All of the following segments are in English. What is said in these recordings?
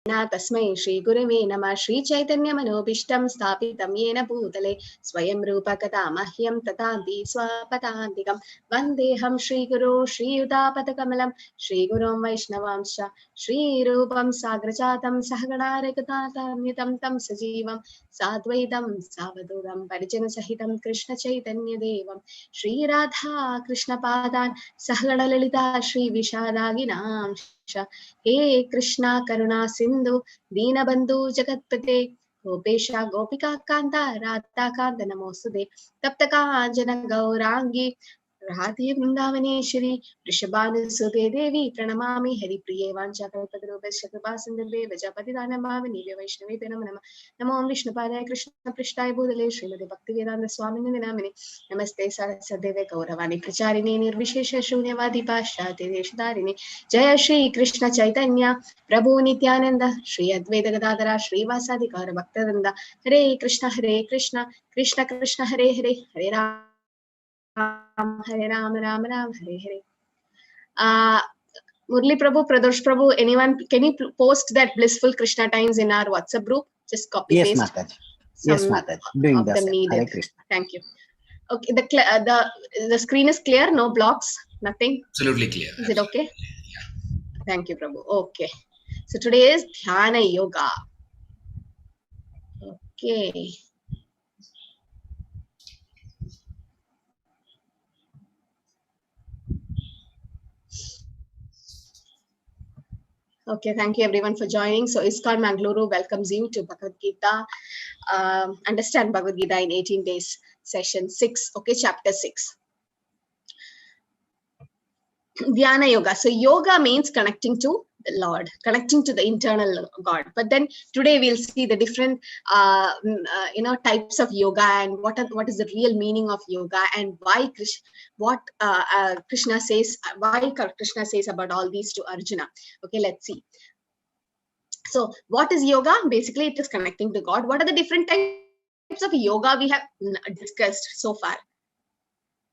तस्मै श्री गुरवे नमः. श्री चैतन्य मनोभीष्टं स्थापितं येन भूतले स्वयं रूपकथा मह्यं तथान्ति स्वपदान्तिकं. वन्देऽहं श्रीगुरो श्रीयुतापदकमलं श्रीगुरों वैष्णवांश्च श्रीरूपं साग्रजातं सहगणा रघुनाथान्वितं तं सजीवं साद्वैतं सावधूतं परिजनसहितं कृष्णचैतन्यदेवं श्रीराधा कृष्णपादान् सहगणललिता श्रीविशालागिनां. हे कृष्णा करुणा सिंधु दीनबंधु जगत्पते गोपेश गोपिका कांता राधा कांत नमोस्तुते. तप्त कांचन गौरांगी राधे वृंदावनेश्वरी वृषभानुसुते देवी प्रणमामि हरिप्रिये वाञ्छाकल्पतरुभ्यश्च कृपासिन्धुभ्येव च पतितानां पावनेभ्यो वैष्णवेभ्यो नमो नमः. नमो विष्णुपादाय कृष्णपृष्ठाय भूतले श्रीमते भक्तिवेदान्त स्वामिने नामिने. नमस्ते सरस्वतीदेवे गौरवाणी प्रचारिणे निर्विशेष शून्यवादी पाश्चात्य देशधारिणे. जय श्री कृष्ण चैतन्य प्रभु नित्यानंद श्री अद्वैत गदाधर श्रीवासादि गौर भक्तवृंद. हरे Krishna Krishna Krishna Hare Hare Hare Ram Hare Ram, Ram Ram, Hare Hare. Murli Prabhu, Pradosh Prabhu, anyone, can you post that blissful Krishna times in our WhatsApp group? Just copy paste. Yes, Mataji. Yes, Mataji. Doing the them needed. Hare Krishna. Thank you. Okay, the screen is clear, no blocks, nothing. Absolutely clear. Is it okay? Yeah. Thank you, Prabhu. Okay. So today is Dhyana Yoga. Okay. Okay, thank you everyone for joining. So ISKCON Mangalore welcomes you to Bhagavad Gita, understand Bhagavad Gita in 18 days, session 6, okay, chapter 6. Dhyana Yoga. So yoga means connecting to the Lord, connecting to the internal God. But then today we'll see the different, types of yoga and what is the real meaning of yoga and why Krishna says about all these to Arjuna. Okay, let's see. So what is yoga? Basically, it is connecting to God. What are the different types of yoga we have discussed so far?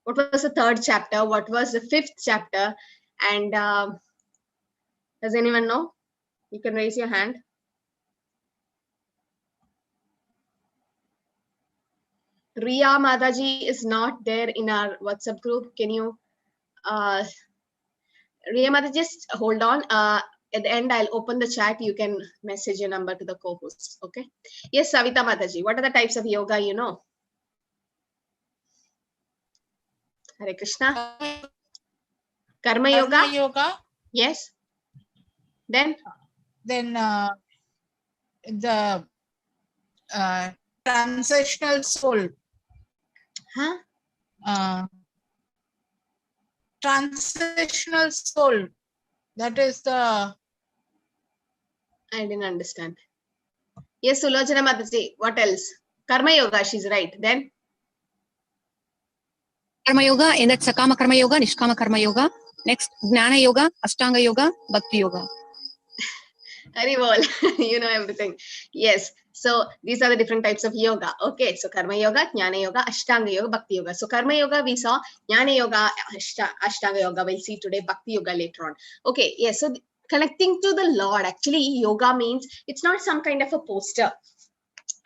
What was the third chapter? What was the fifth chapter? And does anyone know? You can raise your hand. Riya Mathaji is not there in our WhatsApp group. Can you, Riya Mathaji, just hold on. At the end, I'll open the chat. You can message your number to the co-host. Okay. Yes, Savita Mathaji. What are the types of yoga you know? Hare Krishna. Karma yoga. Karma yoga. Yes. Then the transitional soul. Huh? Transitional soul. That is the. I didn't understand. Yes, Sulojana Mataji. What else? Karma yoga. She's right. Then. Karma yoga, and that's Sakama Karma yoga, Nishkama Karma yoga. Next, Jnana yoga, Ashtanga yoga, Bhakti yoga. Very well. You know everything. Yes. So these are the different types of yoga. Okay. So Karma yoga, Jnana yoga, Ashtanga yoga, Bhakti yoga. So Karma yoga we saw, Jnana yoga, Ashtanga yoga we'll see today, Bhakti yoga later on. Okay. Yes. So connecting to the Lord. Actually, yoga means it's not some kind of a poster.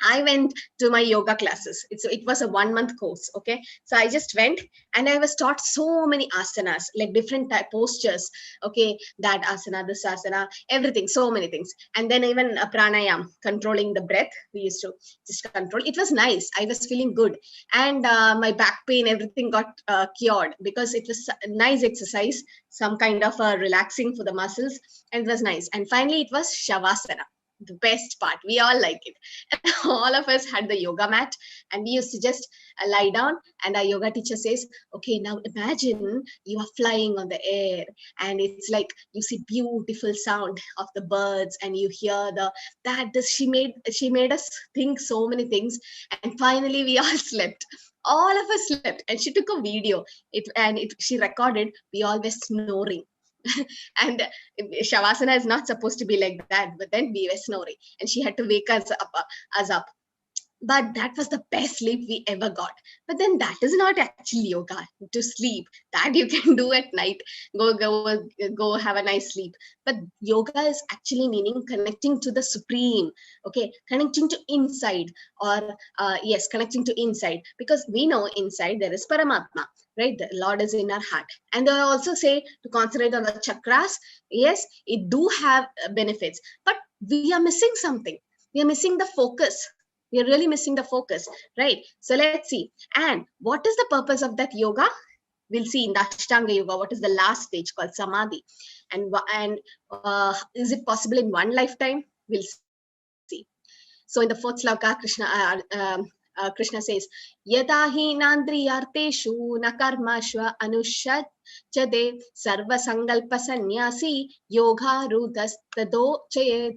I went to my yoga classes. It was a 1-month course. Okay. So I just went and I was taught so many asanas, like different type postures. Okay. That asana, this asana, everything, so many things. And then even a pranayam, controlling the breath. We used to just control. It was nice. I was feeling good. And my back pain, everything got cured because it was a nice exercise, some kind of relaxing for the muscles. And it was nice. And finally, it was Shavasana. The best part. We all like it. And all of us had the yoga mat and we used to just lie down and our yoga teacher says, okay, now imagine you are flying on the air and it's like you see beautiful sound of the birds and you hear she made us think so many things. And finally we all slept. All of us slept and she took a video she recorded. We all were snoring. And Shavasana is not supposed to be like that, but then we were snoring and she had to wake us up. But that was the best sleep we ever got. But then that is not actually yoga, to sleep. That you can do at night. Go have a nice sleep. But yoga is actually meaning connecting to the supreme. Okay, connecting to inside, or yes, connecting to inside, because we know inside there is Paramatma, right? The Lord is in our heart. And they also say to concentrate on the chakras. Yes, it do have benefits, but we are missing something. We are missing the focus. We are really missing the focus, right? So let's see. And what is the purpose of that yoga? We'll see in the Ashtanga Yoga. What is the last stage called Samadhi, and is it possible in one lifetime? We'll see. So in the fourth sloka, Krishna says, "Yada hi nandriyarteshu na karmashva anushachade sarva sangalpa sannyasi yoga rudas tado chayed."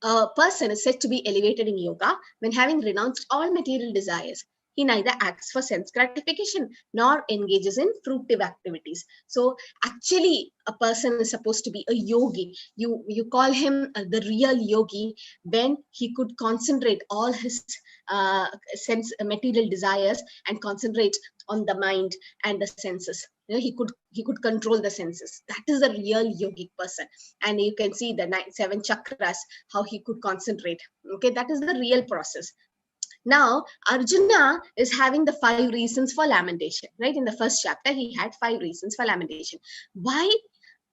A person is said to be elevated in yoga when having renounced all material desires. He neither acts for sense gratification nor engages in fruitive activities. So actually, a person is supposed to be a yogi. You call him the real yogi when he could concentrate all his sense material desires and concentrate on the mind and the senses. He could control the senses. That is a real yogic person. And you can see the 7 chakras, how he could concentrate. Okay, that is the real process. Now, Arjuna is having the 5 reasons for lamentation, right? In the first chapter, he had 5 reasons for lamentation. Why?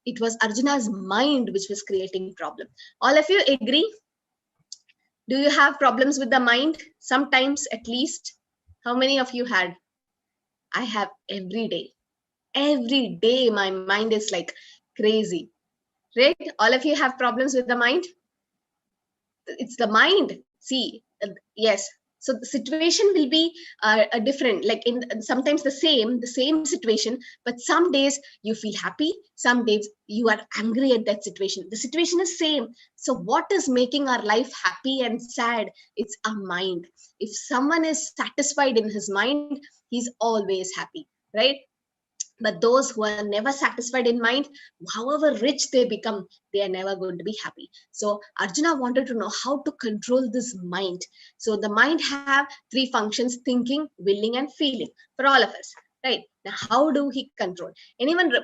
It was Arjuna's mind which was creating problem. All of you agree? Do you have problems with the mind? Sometimes, at least. How many of you had? I have every day. Every day, my mind is like crazy, right? All of you have problems with the mind? It's the mind. See, yes. So the situation will be different, like in sometimes the same situation, but some days you feel happy, some days you are angry at that situation. The situation is same. So what is making our life happy and sad? It's our mind. If someone is satisfied in his mind, he's always happy, right? But those who are never satisfied in mind, however rich they become, they are never going to be happy. So Arjuna wanted to know how to control this mind. So the mind have 3 functions: thinking, willing, and feeling for all of us. Right? Now, how do he control?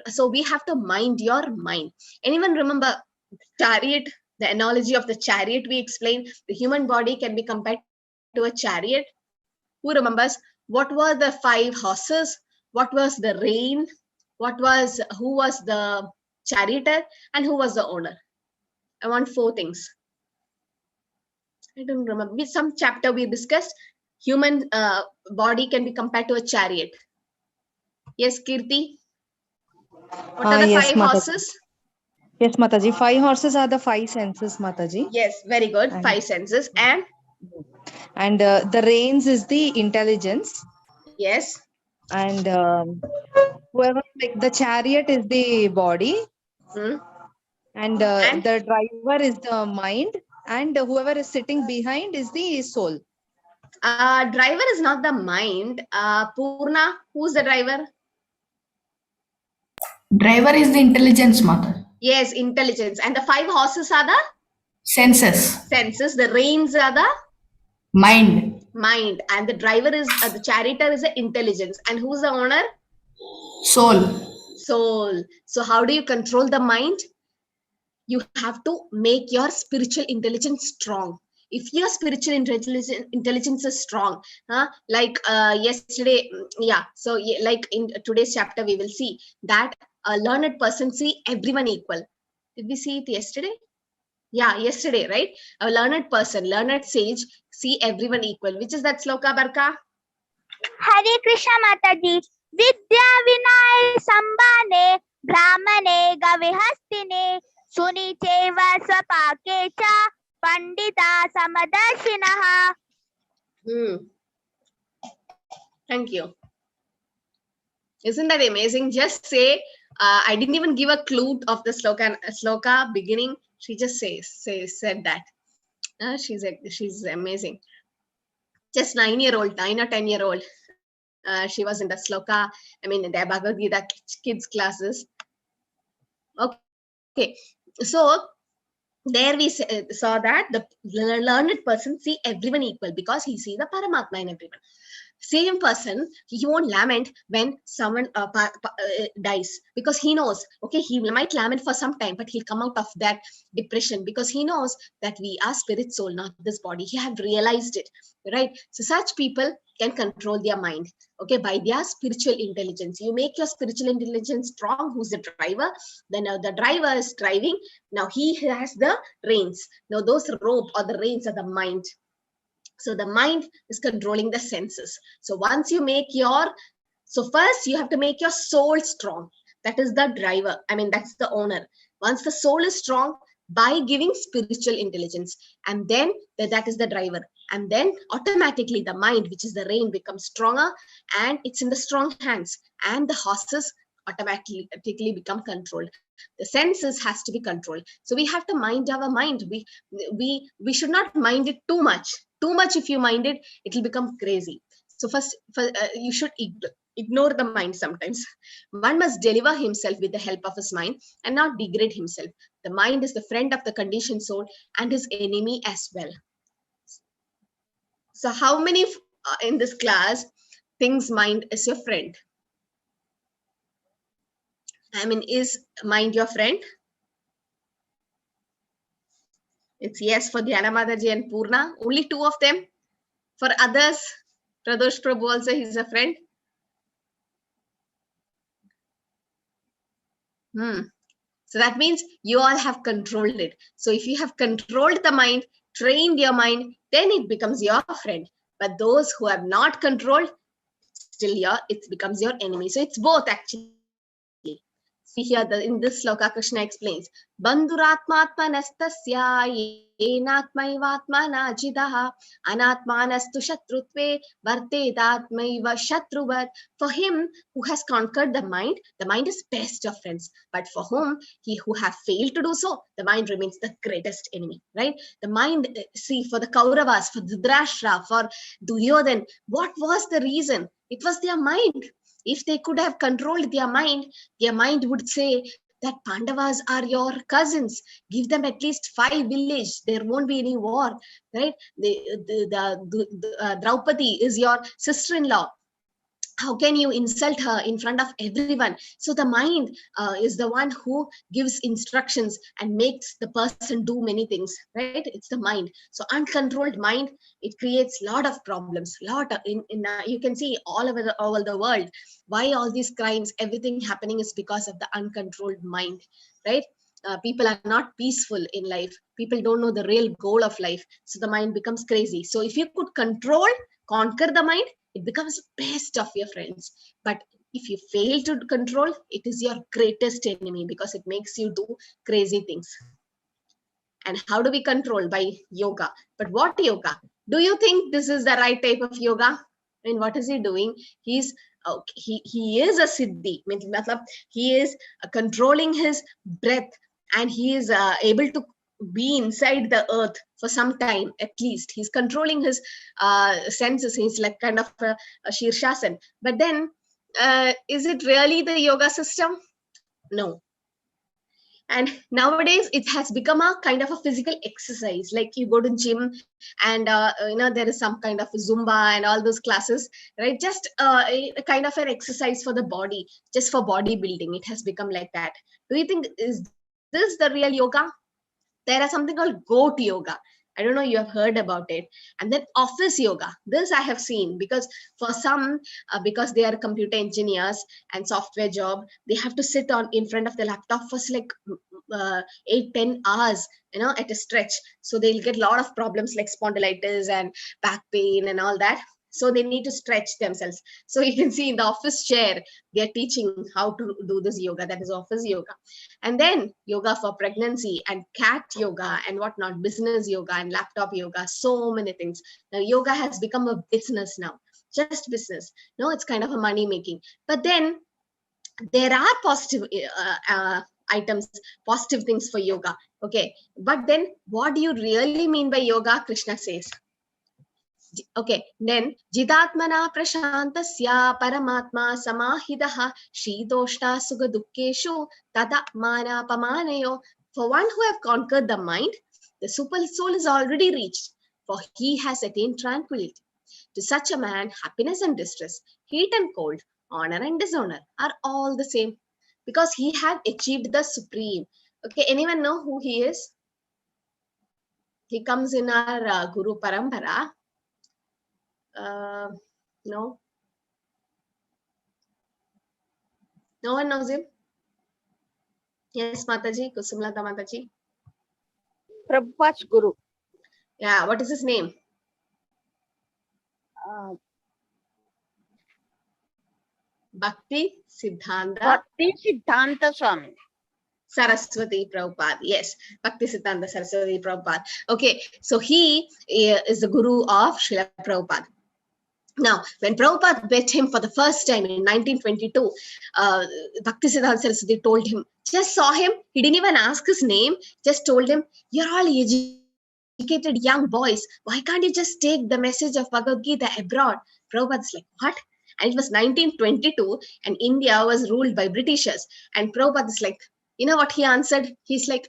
So we have to mind your mind. Anyone remember chariot? The analogy of the chariot we explained. The human body can be compared to a chariot. Who remembers? What were the 5 horses? What was the rein? Who was the charioteer? And who was the owner? I want 4 things. I don't remember. With some chapter we discussed human body can be compared to a chariot. Yes, Kirti? What are the yes, 5 horses? Yes, Mataji. 5 horses are the 5 senses, Mataji. Yes, very good. 5 senses. And the reins is the intelligence. yes. And whoever, like the chariot is the body. And the driver is the mind. And whoever is sitting behind is the soul. Driver is not the mind. Purna, who's the driver? Driver is the intelligence, mother. Yes, intelligence. And the 5 horses are the? Senses. Senses. The reins are the? Mind. Mind. And the driver is, the charioteer is the intelligence. And who's the owner? Soul. Soul. So how do you control the mind? You have to make your spiritual intelligence strong. If your spiritual intelligence is strong, like yesterday, so like in today's chapter, we will see that a learned person see everyone equal. Did we see it yesterday? Yeah, yesterday, right? A learned person, learned sage, see everyone equal. Which is that sloka, Barka? Hare Krishna Mataji. Vidya Vinay Sambane Brahmane Gavihastine Sunicheva Swapakecha Pandita Samadarshinaha. Thank you. Isn't that amazing? Just say, I didn't even give a clue of the sloka beginning. She just said that. She's amazing. Just 9-year-old, 9 or 10-year-old. She was in the sloka, in the Bhagavad Gita kids classes. Okay. So there we saw that the learned person see everyone equal because he sees the Paramatma in everyone. Same person, he won't lament when someone dies, because he knows, okay, he might lament for some time, but he'll come out of that depression because he knows that we are spirit soul, not this body. He have realized it, right? So such people can control their mind, okay, by their spiritual intelligence. You make your spiritual intelligence strong. Who's the driver? Then the driver is driving. Now he has the reins. Now those rope or the reins are the mind. So the mind is controlling the senses. So once you make so first you have to make your soul strong. That is the driver. I mean, that's the owner. Once the soul is strong, by giving spiritual intelligence, and then that is the driver. And then automatically the mind, which is the rein, becomes stronger, and it's in the strong hands, and the horses automatically become controlled. The senses has to be controlled. So we have to mind our mind. We should not mind it too much. Too much, if you mind it, it will become crazy. So first, you should ignore the mind sometimes. One must deliver himself with the help of his mind and not degrade himself. The mind is the friend of the conditioned soul and his enemy as well. So how many in this class thinks mind is your friend? I mean, is mind your friend? It's yes for Dhyana Mataji and Purna. Only two of them. For others, Pradosh Prabhu also, he's a friend. So that means you all have controlled it. So if you have controlled the mind, trained your mind, then it becomes your friend. But those who have not controlled, still it becomes your enemy. So it's both actually. See here, in this sloka, Krishna explains, Bandhuratmatmanastasya yenatmaivatmana jidaha anatmanastu shatrutve vartedatmaiva shatruvat. For him who has conquered the mind is best of friends. But for he who have failed to do so, the mind remains the greatest enemy, right? The mind, see, for the Kauravas, for Dhritarashtra, for Duryodhan, what was the reason? It was their mind. If they could have controlled their mind would say that Pandavas are your cousins. Give them at least 5 villages. There won't be any war, right? Draupadi is your sister-in-law. How can you insult her in front of everyone? So the mind is the one who gives instructions and makes the person do many things, right? It's the mind. So uncontrolled mind, it creates a lot of problems. You can see all over the world. Why all these crimes, everything happening is because of the uncontrolled mind, right? People are not peaceful in life. People don't know the real goal of life. So the mind becomes crazy. So if you could conquer the mind, it becomes best of your friends. But if you fail to control, it is your greatest enemy because it makes you do crazy things. And how do we control? By yoga. But what yoga? Do you think this is the right type of yoga? I mean, what is he doing? He is a siddhi. He is controlling his breath, and he is able to be inside the earth for some time at least. He's controlling his senses. He's like kind of a Shirshasana. But then, is it really the yoga system? No. And nowadays it has become a kind of a physical exercise. Like you go to gym and there is some kind of Zumba and all those classes, right? Just a kind of an exercise for the body, just for bodybuilding. It has become like that. Do you think is this the real yoga? There is something called goat yoga. I don't know, you have heard about it. And then office yoga. This I have seen because for some, because they are computer engineers and software job, they have to sit in front of the laptop for like 8-10 hours, at a stretch. So they'll get a lot of problems like spondylitis and back pain and all that. So they need to stretch themselves. So you can see in the office chair, they're teaching how to do this yoga. That is office yoga. And then yoga for pregnancy and cat yoga and whatnot, business yoga and laptop yoga, so many things. Now yoga has become a business now, just business. No, it's kind of a money making. But then there are positive items, positive things for yoga. Okay. But then what do you really mean by yoga? Krishna says. Okay, then Jitatmana Prashantasya Paramatma Samahidaha Shitoshta Suga Dukkeshu Tata Mana Pamanayo For one who have conquered the mind, the super soul is already reached, for he has attained tranquility. To such a man, happiness and distress, heat and cold, honor and dishonor are all the same, because he have achieved the supreme. Okay, anyone know who he is? He comes in our Guru Parampara. No? No one knows him? Yes, Mataji, Kusumlata Mataji. Prabhupada's Guru. Yeah, what is his name? Bhakti Siddhanta. Bhakti Siddhanta Swami. Saraswati Prabhupada. Yes, Bhakti Siddhanta Saraswati Prabhupada. Okay, so he is the guru of Srila Prabhupada. Now, when Prabhupada met him for the first time in 1922, Bhakti Siddhanta Saraswati told him, just saw him, he didn't even ask his name, just told him, you're all educated young boys, why can't you just take the message of Bhagavad Gita abroad? Prabhupada's like, what? And it was 1922 and India was ruled by Britishers. And Prabhupada is like, you know what he answered? He's like,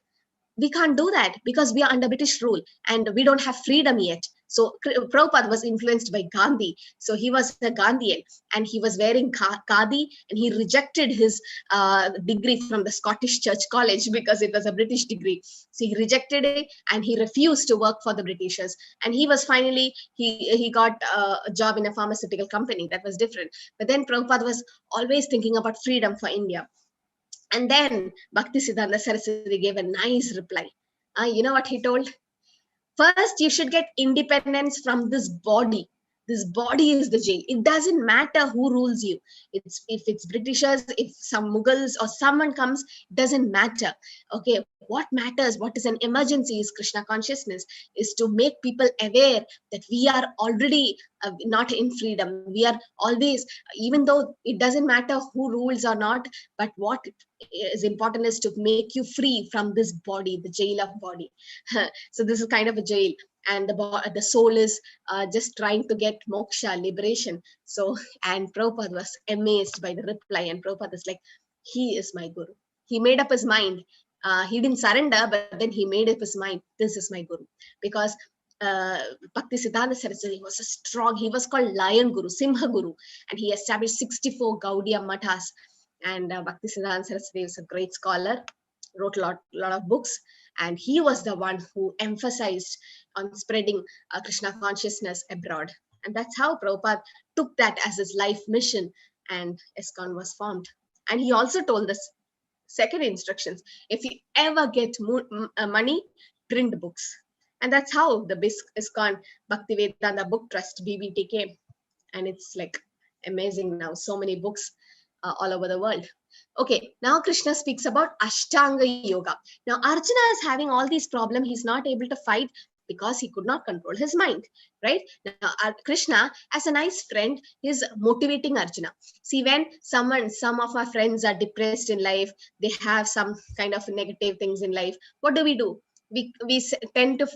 we can't do that because we are under British rule and we don't have freedom yet. So Prabhupada was influenced by Gandhi. So he was a Gandhian and he was wearing khadi and he rejected his degree from the Scottish Church College because it was a British degree. So he rejected it and he refused to work for the Britishers. And he was finally, he got a job in a pharmaceutical company. That was different. But then Prabhupada was always thinking about freedom for India. And then Bhakti Siddhanta Saraswati gave a nice reply. You know what he told? First, you should get independence from this body. This body is the jail. It doesn't matter who rules you. If it's Britishers, if some Mughals or someone comes, it doesn't matter. Okay, what matters, what is an emergency is Krishna consciousness, is to make people aware that we are already not in freedom. We are always, even though it doesn't matter who rules or not, but what is important is to make you free from this body, the jail of body. So this is kind of a jail. And the soul is just trying to get moksha, liberation. So, and Prabhupada was amazed by the reply. And Prabhupada is like, he is my guru. He made up his mind. He didn't surrender, but then he made up his mind. This is my guru. Because Bhakti Siddhanta Saraswati was a strong, he was called Lion Guru, Simha Guru. And he established 64 Gaudiya Mathas. And Bhakti Siddhanta Saraswati was a great scholar, wrote a lot of books. And he was the one who emphasized on spreading Krishna consciousness abroad. And that's how Prabhupada took that as his life mission and ISKCON was formed. And he also told us second instructions, if you ever get money, print books. And that's how the ISKCON Bhaktivedanta Book Trust, BBT, came. And it's like amazing now, so many books all over the world. Okay, now Krishna speaks about Ashtanga Yoga. Now Arjuna is having all these problems. He's not able to fight because he could not control his mind, right? Now Krishna, as a nice friend, is motivating Arjuna. See, when some of our friends are depressed in life, they have some kind of negative things in life, what do? We tend to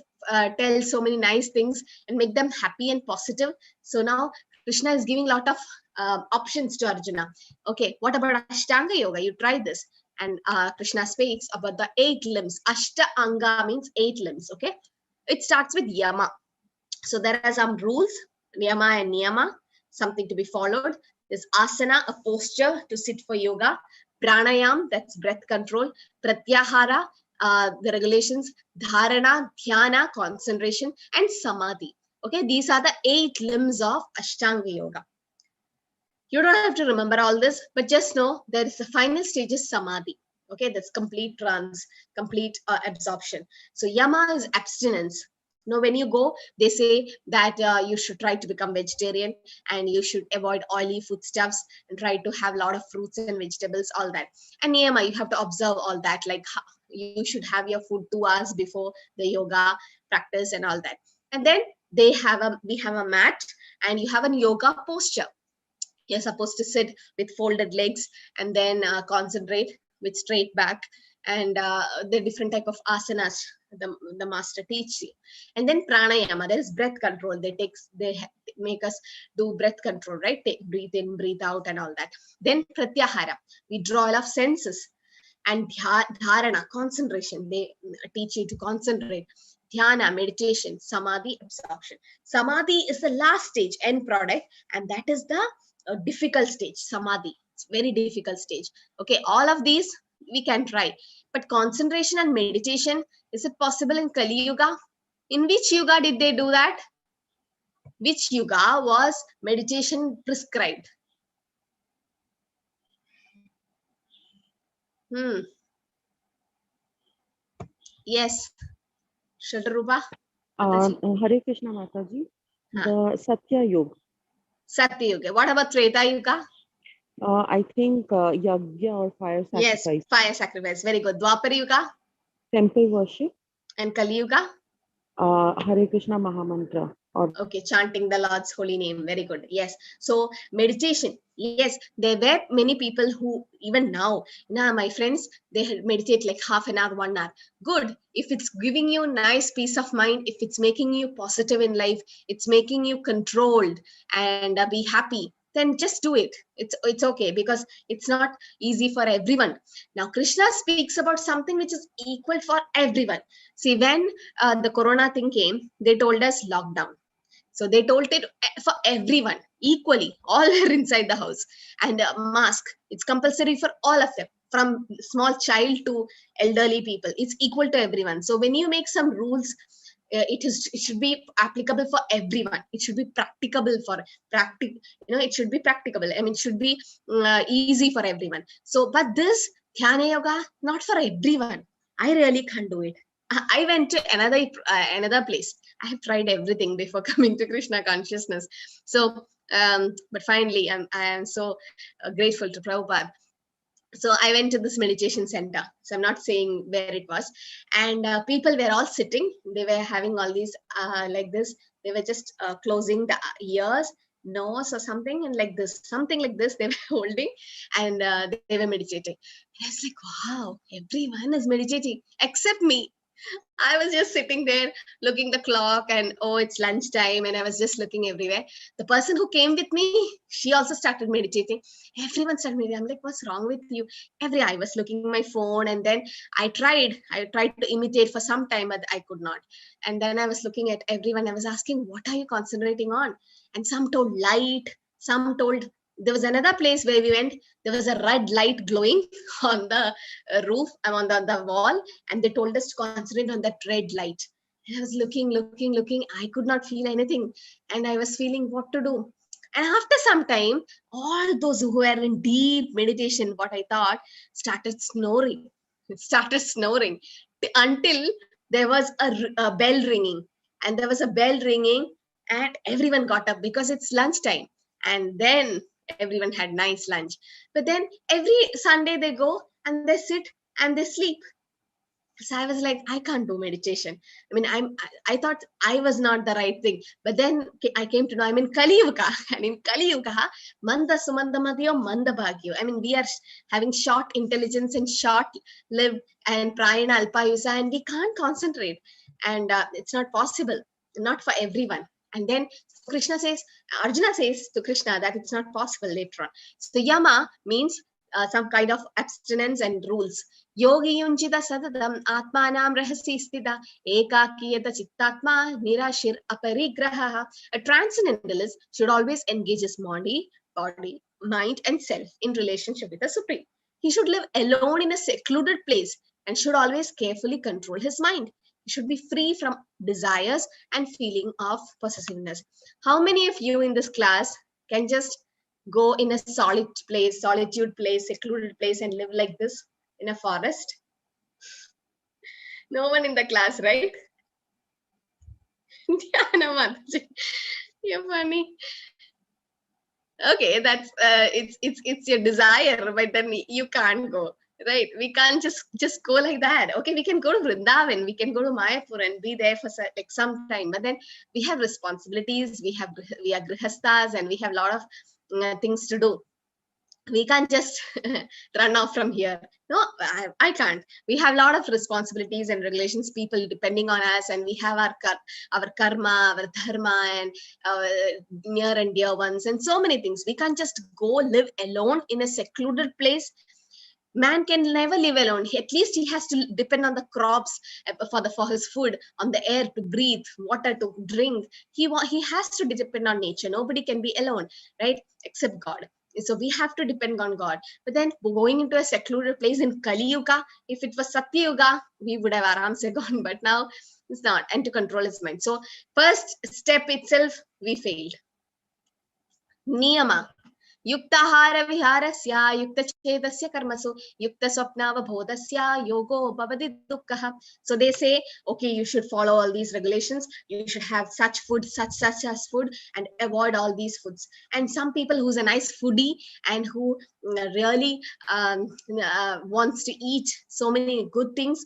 tell so many nice things and make them happy and positive. So now Krishna is giving a lot of options to Arjuna. Okay, what about Ashtanga Yoga? You try this. And Krishna speaks about the 8 limbs. Ashta Anga means 8 limbs. Okay, it starts with Yama. So there are some rules, Yama and Niyama, something to be followed. There's Asana, a posture to sit for yoga. Pranayam, that's breath control. Pratyahara, the regulations. Dharana, Dhyana, concentration. And Samadhi. Okay, these are the 8 limbs of Ashtanga Yoga. You don't have to remember all this, but just know there is the final stage is Samadhi. Okay, that's complete trance, complete absorption. So Yama is abstinence. Now, when you go, they say that you should try to become vegetarian and you should avoid oily foodstuffs and try to have a lot of fruits and vegetables, all that. And Niyama, you have to observe all that, like you should have your food 2 hours before the yoga practice and all that. And then we have a mat and you have a yoga posture. You're supposed to sit with folded legs and then concentrate with straight back and the different type of asanas the master teaches you. And then pranayama, there is breath control. They make us do breath control, right? Breathe in, breathe out and all that. Then pratyahara, we draw all of senses. and dharana, concentration. They teach you to concentrate. Dhyana, meditation. Samadhi, absorption. Samadhi is the last stage, end product, and that is the difficult stage. Samadhi, it's very difficult stage. Okay, all of these we can try, but concentration and meditation, is it possible in Kali Yuga? In which yuga did they do that? Which yuga was meditation prescribed? Yes, Shadarupa. Hare Krishna Mataji. The Satya Yuga. Satya Yuga. What about Treta Yuga? I think Yagya or fire sacrifice. Yes, fire sacrifice. Very good. Dwapara Yuga? Temple worship. And Kali Yuga? Hare Krishna Maha Mantra. Okay, chanting the Lord's holy name. Very good. Yes. So meditation. Yes, there were many people who even now, my friends, they meditate like half an hour, 1 hour. Good. If it's giving you nice peace of mind, if it's making you positive in life, it's making you controlled and be happy, then just do it. It's okay, because it's not easy for everyone. Now, Krishna speaks about something which is equal for everyone. See, when the corona thing came, they told us lockdown. So they told it for everyone equally. All are inside the house. And mask, it's compulsory for all of them, from small child to elderly people. It's equal to everyone. So when you make some rules, it should be applicable for everyone. It should be practicable for it should be practicable. I mean, it should be easy for everyone. So, but this Dhyana Yoga, not for everyone. I really can't do it. I went to another place. I have tried everything before coming to Krishna consciousness. So, but finally, I am so grateful to Prabhupada. So I went to this meditation center. So I'm not saying where it was. And people were all sitting. They were having all these like this. They were just closing the ears, nose or something, and like this, something like this they were holding, and they were meditating. And I was like, wow, everyone is meditating except me. I was just sitting there looking the clock, and oh, it's lunchtime, and I was just looking everywhere. The person who came with me, she also started meditating. Everyone started meditating. I'm like, what's wrong with you? I was looking at my phone, and then I tried to imitate for some time, but I could not. And then I was looking at everyone. I was asking, what are you concentrating on? And some told light, some told. There was another place where we went. There was a red light glowing on the roof, on the wall, and they told us to concentrate on that red light. And I was looking. I could not feel anything, and I was feeling what to do. And after some time, all those who were in deep meditation, what I thought, started snoring. It started snoring until there was a bell ringing, and there was a bell ringing, and everyone got up because it's lunchtime, and then everyone had nice lunch. But then every Sunday they go and they sit and they sleep. So I was like, I can't do meditation. I mean, I thought I was not the right thing. But then I came to know I'm in Kali Yuga. And in Kali Yuga, Manda Sumanda Madhyo Manda Bhagyo. I mean, we are having short intelligence and short lived and Prayana Alpayusa, and we can't concentrate. And it's not possible, not for everyone. And then Arjuna says to Krishna that it's not possible later on. So Yama means some kind of abstinence and rules. Yogi yunjita sadadam atmanam rahasi sthita ekakiyata chittatma nirashir aparigraha. A transcendentalist should always engage his body, mind, and self in relationship with the Supreme. He should live alone in a secluded place and should always carefully control his mind. He should be free from desires and feeling of possessiveness. How many of you in this class can just go in a solitude place, secluded place, and live like this in a forest? No one in the class, right? You're funny. Okay, that's it's your desire, but then you can't go. Right, we can't just go like that. Okay, we can go to Vrindavan, we can go to Mayapur and be there for like some time, but then we have responsibilities, we are grihasthas, and we have a lot of things to do. We can't just run off from here. No, I can't. We have a lot of responsibilities and relations, people depending on us, and we have our karma, our dharma, and our near and dear ones, and so many things. We can't just go live alone in a secluded place. Man can never live alone. At least he has to depend on the crops for his food, on the air to breathe, water to drink. He has to depend on nature. Nobody can be alone, right? Except God. So we have to depend on God. But then going into a secluded place in Kali Yuga, if it was Satya Yuga, we would have aramse gone. But now it's not. And to control his mind. So first step itself, we failed. Niyama. Yuktahara viharasya yuktachedasya karmasu yuktaswapnavabodhasya yogo bhavati dukkha. So they say, okay, you should follow all these regulations. You should have such food, such as food, and avoid all these foods. And some people who's a nice foodie and who really wants to eat so many good things.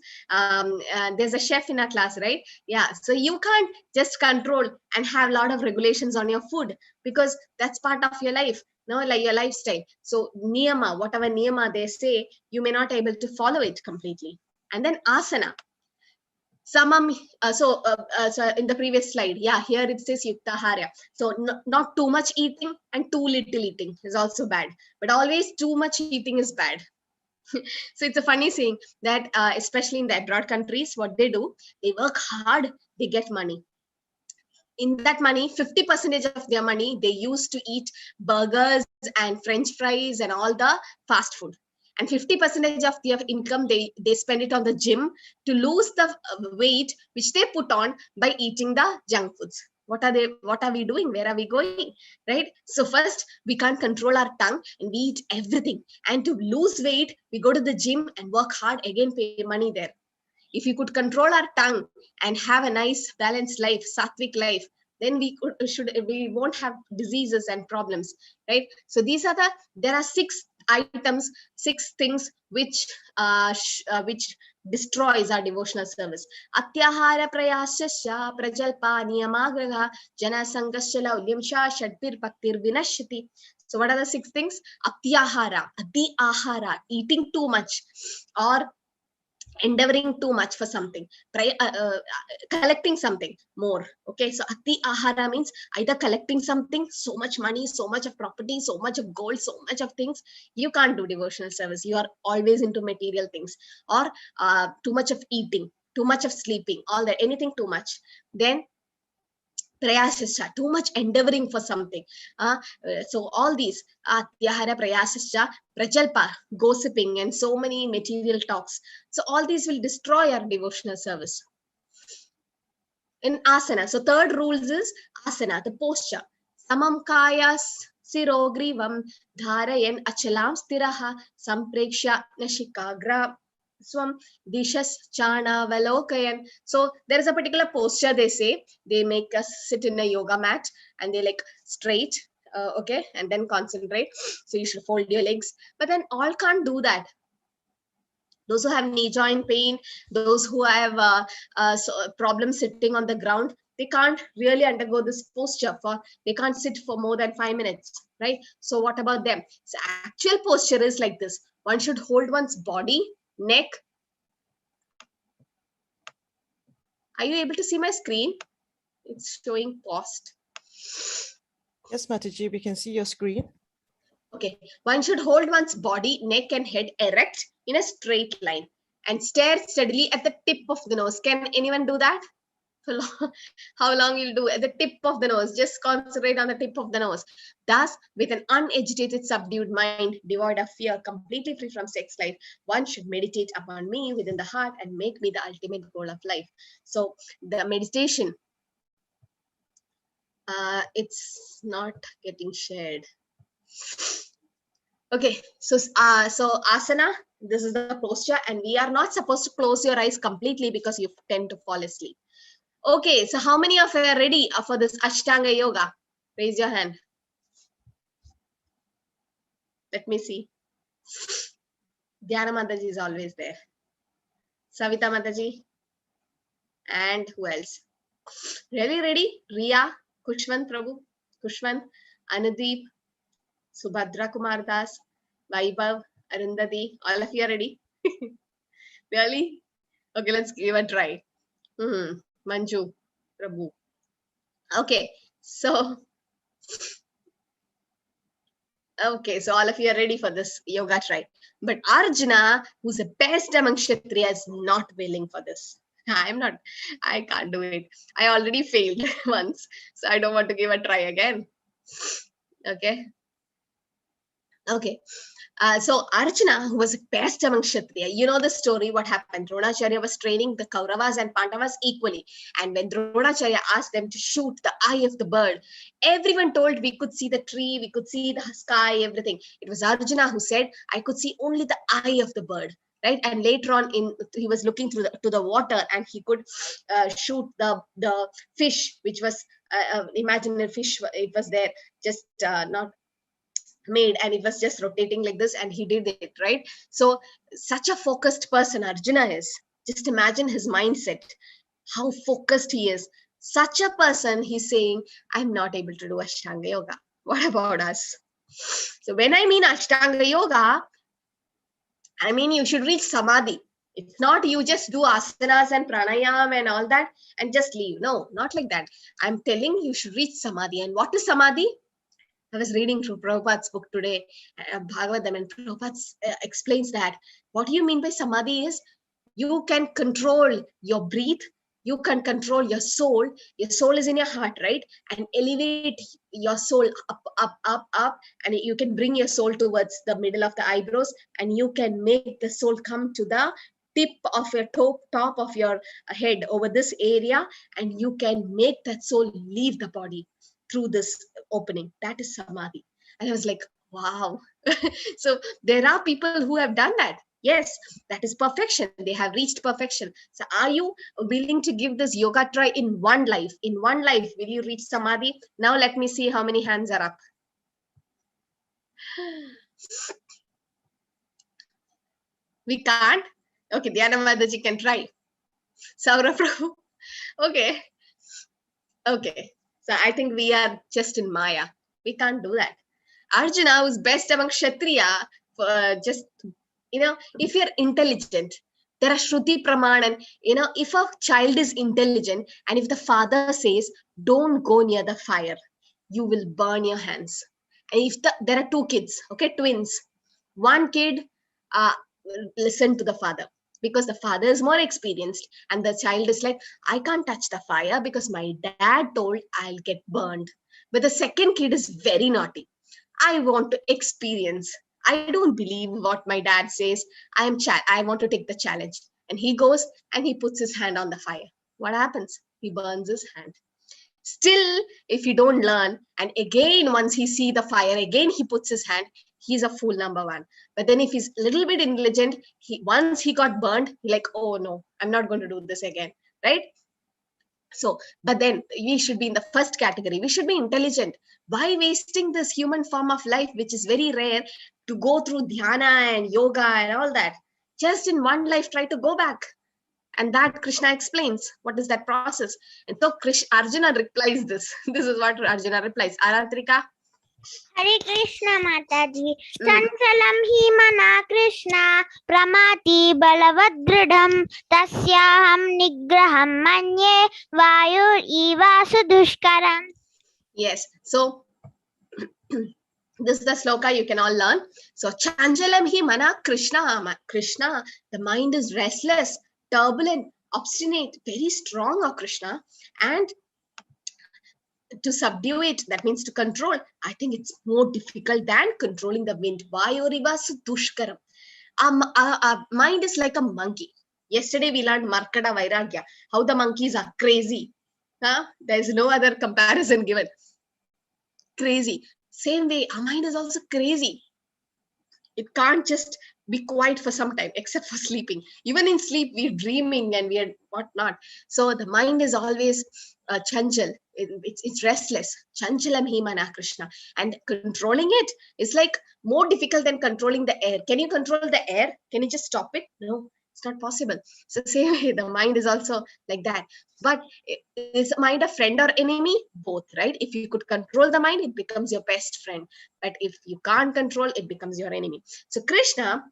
There's a chef in our class, right? Yeah. So you can't just control and have a lot of regulations on your food, because that's part of your life. No, like your lifestyle. So niyama, whatever niyama they say, you may not able to follow it completely. And then asana. Samam, so in the previous slide, yeah, here it says yuktahara. So not too much eating and too little eating is also bad. But always too much eating is bad. So it's a funny saying that especially in the abroad countries, what they do, they work hard, they get money. In that money, 50% of their money they use to eat burgers and french fries and all the fast food, and 50% of their income they spend it on the gym to lose the weight which they put on by eating the junk foods. What are we doing? Where are we going? Right? So first, we can't control our tongue and we eat everything, and to lose weight we go to the gym and work hard, again pay money there. If we could control our tongue and have a nice balanced life, sattvic life, then we won't have diseases and problems, right? So there are 6 items, 6 things which destroys our devotional service. Atyahara prayasya prajalpa niyamagraha jana sangasya laulyamsha shadpir bhaktir vinashyati. So what are the 6 things? Atyahara, ati ahara, eating too much, or endeavoring too much for something, collecting something more. Okay, so ati ahara means either collecting something, so much money, so much of property, so much of gold, so much of things. You can't do devotional service. You are always into material things, or too much of eating, too much of sleeping, all that, anything too much. Then prayasasya, too much endeavoring for something. So all these atyahara prayasasya prajalpa, gossiping, and so many material talks. So all these will destroy our devotional service. In asana, so third rules is asana, the posture. Samam kayas sirogrivam dharayan achalam stiraha sampreksha nashikagra swam dishas chana valokayan. So there is a particular posture they say. They make us sit in a yoga mat and they like straight, okay, and then concentrate. So you should fold your legs, but then all can't do that. Those who have knee joint pain, those who have problems sitting on the ground, they can't really undergo this posture they can't sit for more than 5 minutes, right? So what about them? So actual posture is like this. One should hold one's body, neck. Are you able to see my screen? It's showing paused. Yes, Mataji, we can see your screen. Okay, one should hold one's body, neck and head erect in a straight line and stare steadily at the tip of the nose. Can anyone do that? How long you'll do? At the tip of the nose. Just concentrate on the tip of the nose. Thus, with an unagitated, subdued mind, devoid of fear, completely free from sex life, one should meditate upon me within the heart and make me the ultimate goal of life. So the meditation, it's not getting shared. Okay, so asana, this is the posture, and we are not supposed to close your eyes completely because you tend to fall asleep. Okay, so how many of you are ready for this Ashtanga Yoga? Raise your hand. Let me see. Dhyana Mataji is always there. Savita Mataji. And who else? Really ready? Riya, Kushwan Prabhu, Kushwan, Anudeep, Subhadra Kumar Das, Vaibhav, Arundhati. All of you are ready? Really? Okay, let's give a try. Manju, Prabhu. Okay, so Okay, so all of you are ready for this yoga try. But Arjuna, who's the best among Kshatriya, is not willing for this. I can't do it. I already failed once, so I don't want to give a try again. Okay. Okay. So Arjuna, who was the best among Kshatriya, you know the story, what happened. Dronacharya was training the Kauravas and Pandavas equally. And when Dronacharya asked them to shoot the eye of the bird, everyone told we could see the tree, we could see the sky, everything. It was Arjuna who said, I could see only the eye of the bird. Right, and later on, he was looking through to the water, and he could shoot the fish, which was imaginary fish. It was there, just not made, and it was just rotating like this, and he did it, right? So such a focused person Arjuna is. Just imagine his mindset, how focused he is. Such a person, he's saying, I'm not able to do Ashtanga yoga. What about us? So when I mean Ashtanga yoga, I mean you should reach Samadhi. It's not you just do asanas and pranayam and all that and just leave. No, not like that. I'm telling you should reach Samadhi. And what is Samadhi? I was reading through Prabhupada's book today, Bhagavad, and Prabhupada explains that what you mean by Samadhi is you can control your breath, you can control your soul is in your heart, right? And elevate your soul up, and you can bring your soul towards the middle of the eyebrows, and you can make the soul come to the tip of your top of your head over this area, and you can make that soul leave the body through this opening. That is Samadhi. And I was like, wow. So there are people who have done that. Yes, that is perfection. They have reached perfection. So are you willing to give this yoga try in one life? In one life, will you reach Samadhi? Now let me see how many hands are up. We can't? Okay, Dhyana Mataji can try. Saurabh Prabhu. Okay. Okay. So I think we are just in Maya. We can't do that. Arjuna was best among Kshatriya. Just, if you're intelligent, there are Shruti Praman, and, if a child is intelligent, and if the father says, don't go near the fire, you will burn your hands. And if there are two kids, okay, twins, one kid listen to the father, because the father is more experienced, and the child is like, I can't touch the fire because my dad told I'll get burned. But the second kid is very naughty. I want to experience. I don't believe what my dad says. I want to take the challenge. And he goes and he puts his hand on the fire. What happens? He burns his hand. Still, if you don't learn, and again, once he see the fire, again he puts his hand, he's a fool number one. But then if he's a little bit intelligent, once he got burned, he's like, oh no, I'm not going to do this again, right? So, but then we should be in the first category. We should be intelligent. Why wasting this human form of life, which is very rare, to go through dhyana and yoga and all that? Just in one life, try to go back. And that Krishna explains. What is that process? And so Arjuna replies this. This is what Arjuna replies. Aratrika? Hare Krishna Mataji. Chanchalam hi mana Krishna pramati balavadridham tasyaham nigraham manye vayur eva sudushkaram. Yes. So this is the sloka you can all learn. So Chanchalam hi mana Krishna. Krishna, the mind is restless, turbulent, obstinate, very strong, O Krishna. And to subdue it, that means to control, I think it's more difficult than controlling the wind. Vayuriva dushkaram. Our mind is like a monkey. Yesterday we learned Markada Vairagya, how the monkeys are crazy. There is no other comparison given. Crazy. Same way, our mind is also crazy. It can't just be quiet for some time, except for sleeping. Even in sleep, we're dreaming and we're whatnot. So the mind is always chanchal. It's restless. Chanchalam hi mana Krishna. And controlling it is like more difficult than controlling the air. Can you control the air? Can you just stop it? No, it's not possible. So same way, the mind is also like that. But is the mind a friend or enemy? Both, right? If you could control the mind, it becomes your best friend. But if you can't control, it becomes your enemy. So Krishna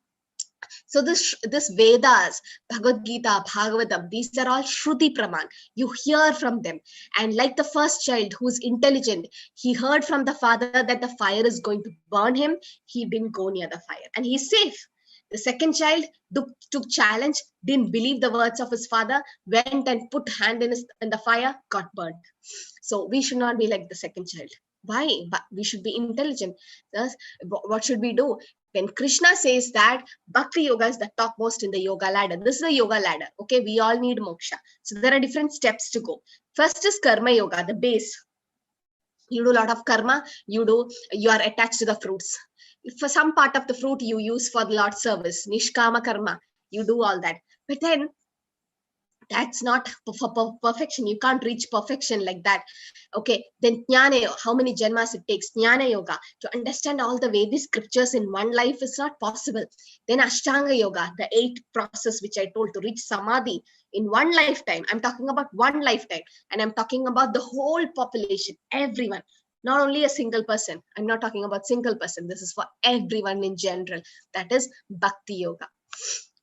So this Vedas, Bhagavad Gita, Bhagavatam, these are all Shruti Praman. You hear from them. And like the first child who's intelligent, he heard from the father that the fire is going to burn him. He didn't go near the fire and he's safe. The second child took challenge, didn't believe the words of his father, went and put hand in the fire, got burnt. So we should not be like the second child. Why? But we should be intelligent. Thus, what should we do? When Krishna says that Bhakti Yoga is the topmost in the yoga ladder, this is the yoga ladder. Okay, we all need moksha. So there are different steps to go. First is Karma Yoga, the base. You do a lot of karma, you are attached to the fruits. For some part of the fruit you use for the Lord's service, Nishkama Karma, you do all that. But then that's not for perfection. You can't reach perfection like that. Okay, then Jnana, how many janmas it takes? Jnana Yoga, to understand all the Vedic scriptures in one life is not possible. Then Ashtanga Yoga, the 8th process which I told, to reach Samadhi in one lifetime. I'm talking about one lifetime, and I'm talking about the whole population, everyone. Not only a single person. I'm not talking about single person. This is for everyone in general. That is Bhakti Yoga.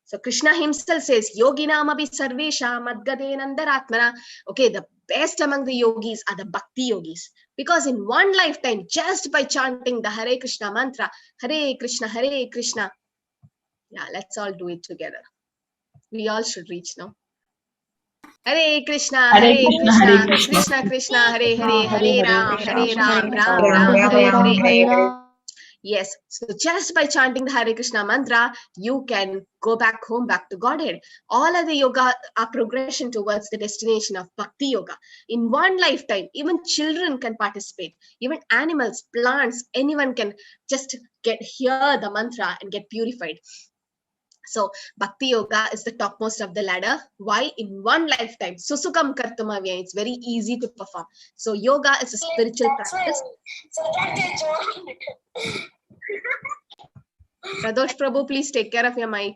So Krishna himself says, Yoginam abhi sarvesha madgadenandaratmana. Okay, the best among the yogis are the Bhakti yogis. Because in one lifetime, just by chanting the Hare Krishna mantra, Hare Krishna, yeah, let's all do it together. We all should reach now. Hare Krishna, Krishna Krishna, Hare Hare, Hare Ram, Ram Ram, Hare Hare. Yes, so just by chanting the Hare Krishna mantra, you can go back home, back to Godhead. All of the yoga are progression towards the destination of Bhakti Yoga. In one lifetime, even children can participate. Even animals, plants, anyone can just hear the mantra and get purified. So Bhakti Yoga is the topmost of the ladder. Why? In one lifetime, Susukam Kartumavya, it's very easy to perform. So yoga is a spiritual practice. Pradosh Prabhu, please take care of your mic.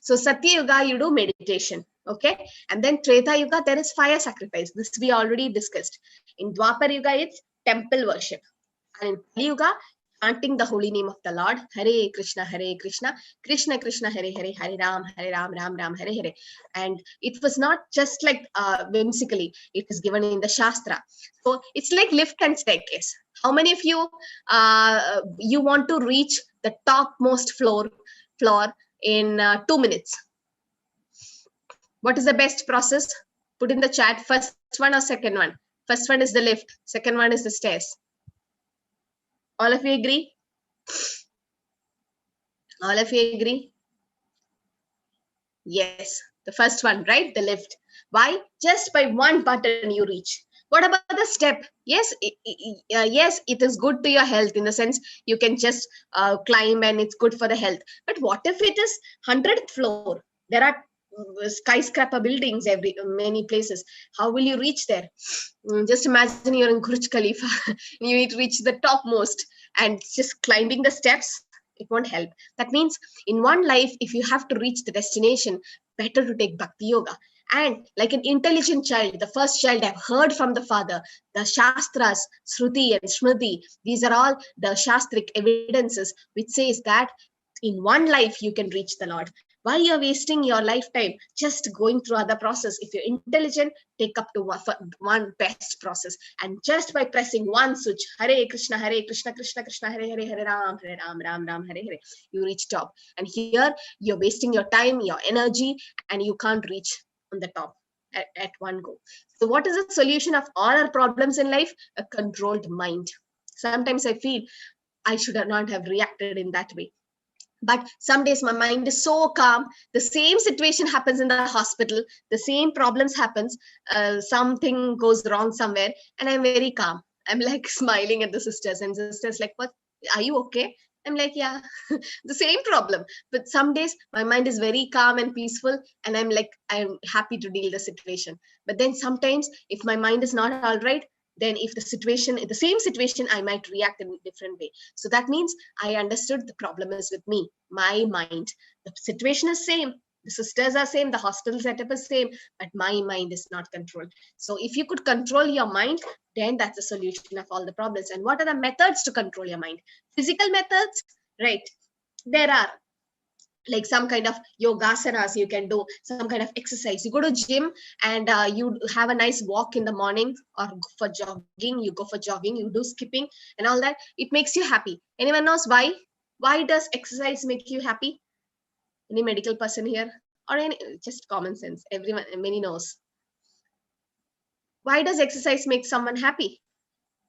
So Satya Yoga, you do meditation. Okay. And then Treta Yuga, there is fire sacrifice. This we already discussed. In Dwapar Yuga, it's temple worship. And in Kali Yuga, chanting the holy name of the Lord, Hare Krishna, Krishna Krishna, Hare Hare, Hare Ram, Ram Ram, Hare Hare. And it was not just like whimsically, it is given in the Shastra. So it's like lift and staircase. How many of you, you want to reach the topmost floor in 2 minutes? What is the best process? Put in the chat, first one or second one? First one is the lift, second one is the stairs. All of you agree? All of you agree? Yes, the first one, right? The lift. Why? Just by one button you reach. What about the step? Yes, yes, it is good to your health in the sense you can just climb and it's good for the health. But what if it is 100th floor? There are skyscraper buildings many places. How will you reach there? Just imagine you're in Burj Khalifa. You need to reach the topmost, and just climbing the steps, it won't help. That means in one life, if you have to reach the destination, better to take Bhakti Yoga. And like an intelligent child, the first child I've heard from the father, the Shastras, Shruti and Smriti, these are all the Shastric evidences which says that in one life you can reach the Lord. Why you're wasting your lifetime just going through other process? If you're intelligent, take up to one best process. And just by pressing one switch, Hare Krishna, Krishna Krishna, Hare Hare, Hare Ram, Ram, Hare Hare, you reach top. And here you're wasting your time, your energy, and you can't reach on the top at one go. So what is the solution of all our problems in life? A controlled mind. Sometimes I feel I should not have reacted in that way. But some days my mind is so calm. The same situation happens in the hospital. The same problems happens. Something goes wrong somewhere, and I'm very calm. I'm like smiling at the sisters, and sisters like, "What? Are you okay?" I'm like, "Yeah." The same problem. But some days my mind is very calm and peaceful, and I'm like, I'm happy to deal the situation. But then sometimes, if my mind is not all right, then if the same situation, I might react in a different way. So that means I understood the problem is with me, my mind. The situation is same, the sisters are same, the hospital setup is same, but my mind is not controlled. So if you could control your mind, then that's the solution of all the problems. And what are the methods to control your mind? Physical methods, right? There are. like some kind of yogasanas you can do, some kind of exercise. You go to gym and you have a nice walk in the morning, or go for jogging, you do skipping and all that. It makes you happy. Anyone knows why? Why does exercise make you happy? Any medical person here? Or any, just common sense, everyone, many knows. Why does exercise make someone happy?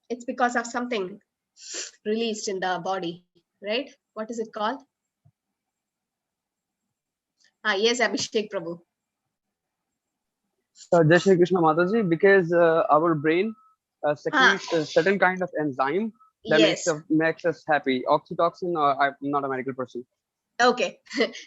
It's because of something released in the body, right? What is it called? Yes, Abhishek Prabhu. Jai Shri Krishna Mataji, because our brain secretes a certain kind of enzyme that Yes. makes us happy. Oxytocin, I'm not a medical person. Okay.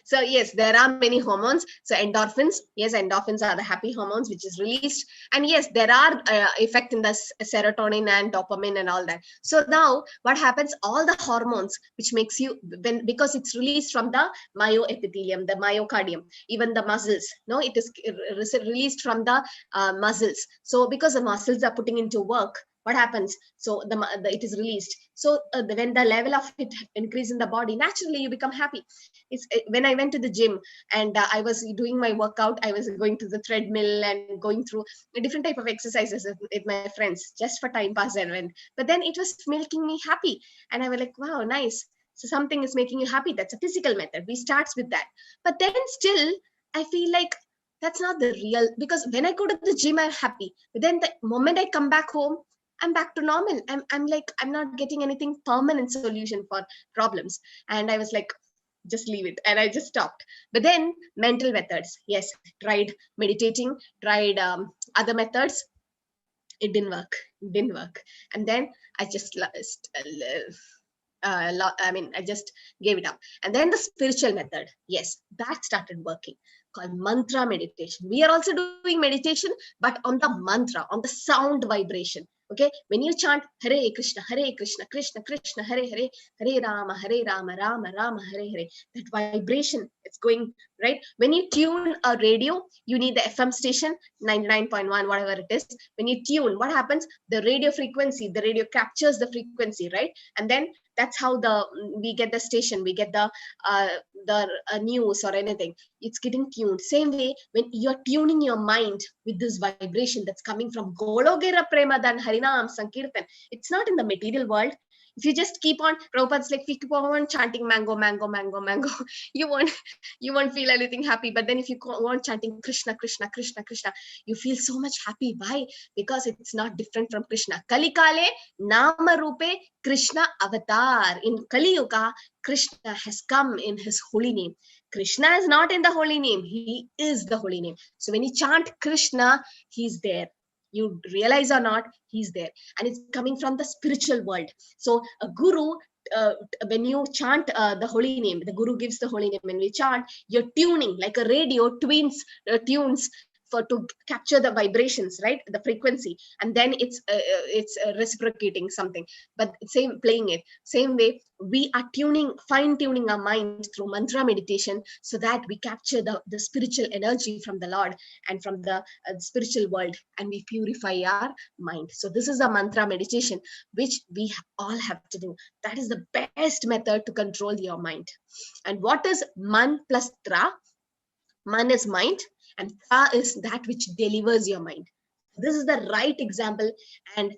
So yes, there are many hormones. So endorphins, yes, endorphins are the happy hormones which is released. And yes, there are effect in the serotonin and dopamine and all that. So now what happens, all the hormones which makes you, because it's released from the myoepithelium, the myocardium, even the muscles, no, it is released from the muscles. So because the muscles are putting into work, what happens? So it is released. So when the level of it increase in the body, naturally you become happy. It's when I went to the gym and I was doing my workout, I was going to the treadmill and going through a different type of exercises with my friends just for time pass and went. But then it was making me happy, and I was like, wow, nice. So something is making you happy. That's a physical method. We starts with that. But then still, I feel like that's not the real, because when I go to the gym, I'm happy. But then the moment I come back home, I'm back to normal. I'm like, I'm not getting anything permanent solution for problems. And I was like, just leave it. And I just stopped. But then mental methods. Yes, tried meditating, tried other methods. It didn't work. And then I just, I just gave it up. And then the spiritual method. Yes, that started working, called mantra meditation. We are also doing meditation, but on the mantra, on the sound vibration. Okay, when you chant Hare Krishna, Krishna Krishna, Hare Hare, Hare Rama, Rama Rama, Hare Hare, that vibration, it's going right. When you tune a radio, you need the FM station 99.1, whatever it is. When you tune, what happens? The radio frequency, the radio captures the frequency, right? And then that's how we get the station, we get the news or anything. It's getting tuned. Same way, when you're tuning your mind with this vibration that's coming from Gologera Premadan Harinam Sankirtan, it's not in the material world. If you just keep on, Prabhupada's like, if you keep on chanting mango, mango, mango, mango, you won't feel anything happy. But then if you go on chanting Krishna, Krishna, Krishna, Krishna, you feel so much happy. Why? Because it's not different from Krishna. Kalikale Nama Rupe Krishna Avatar. In Kali Yuga, Krishna has come in his holy name. Krishna is not in the holy name. He is the holy name. So when you chant Krishna, he's there. You realize or not, he's there. And it's coming from the spiritual world. So a guru, when you chant the holy name, the guru gives the holy name. When we chant, you're tuning like a radio tunes to capture the vibrations, right? The frequency, and then it's reciprocating something. But playing it same way, we are fine tuning our mind through mantra meditation, so that we capture the spiritual energy from the Lord and from the spiritual world, and we purify our mind. So this is a mantra meditation which we all have to do. That is the best method to control your mind. And what is man plus tra? Man is mind, and tra is that which delivers your mind. This is the right example. And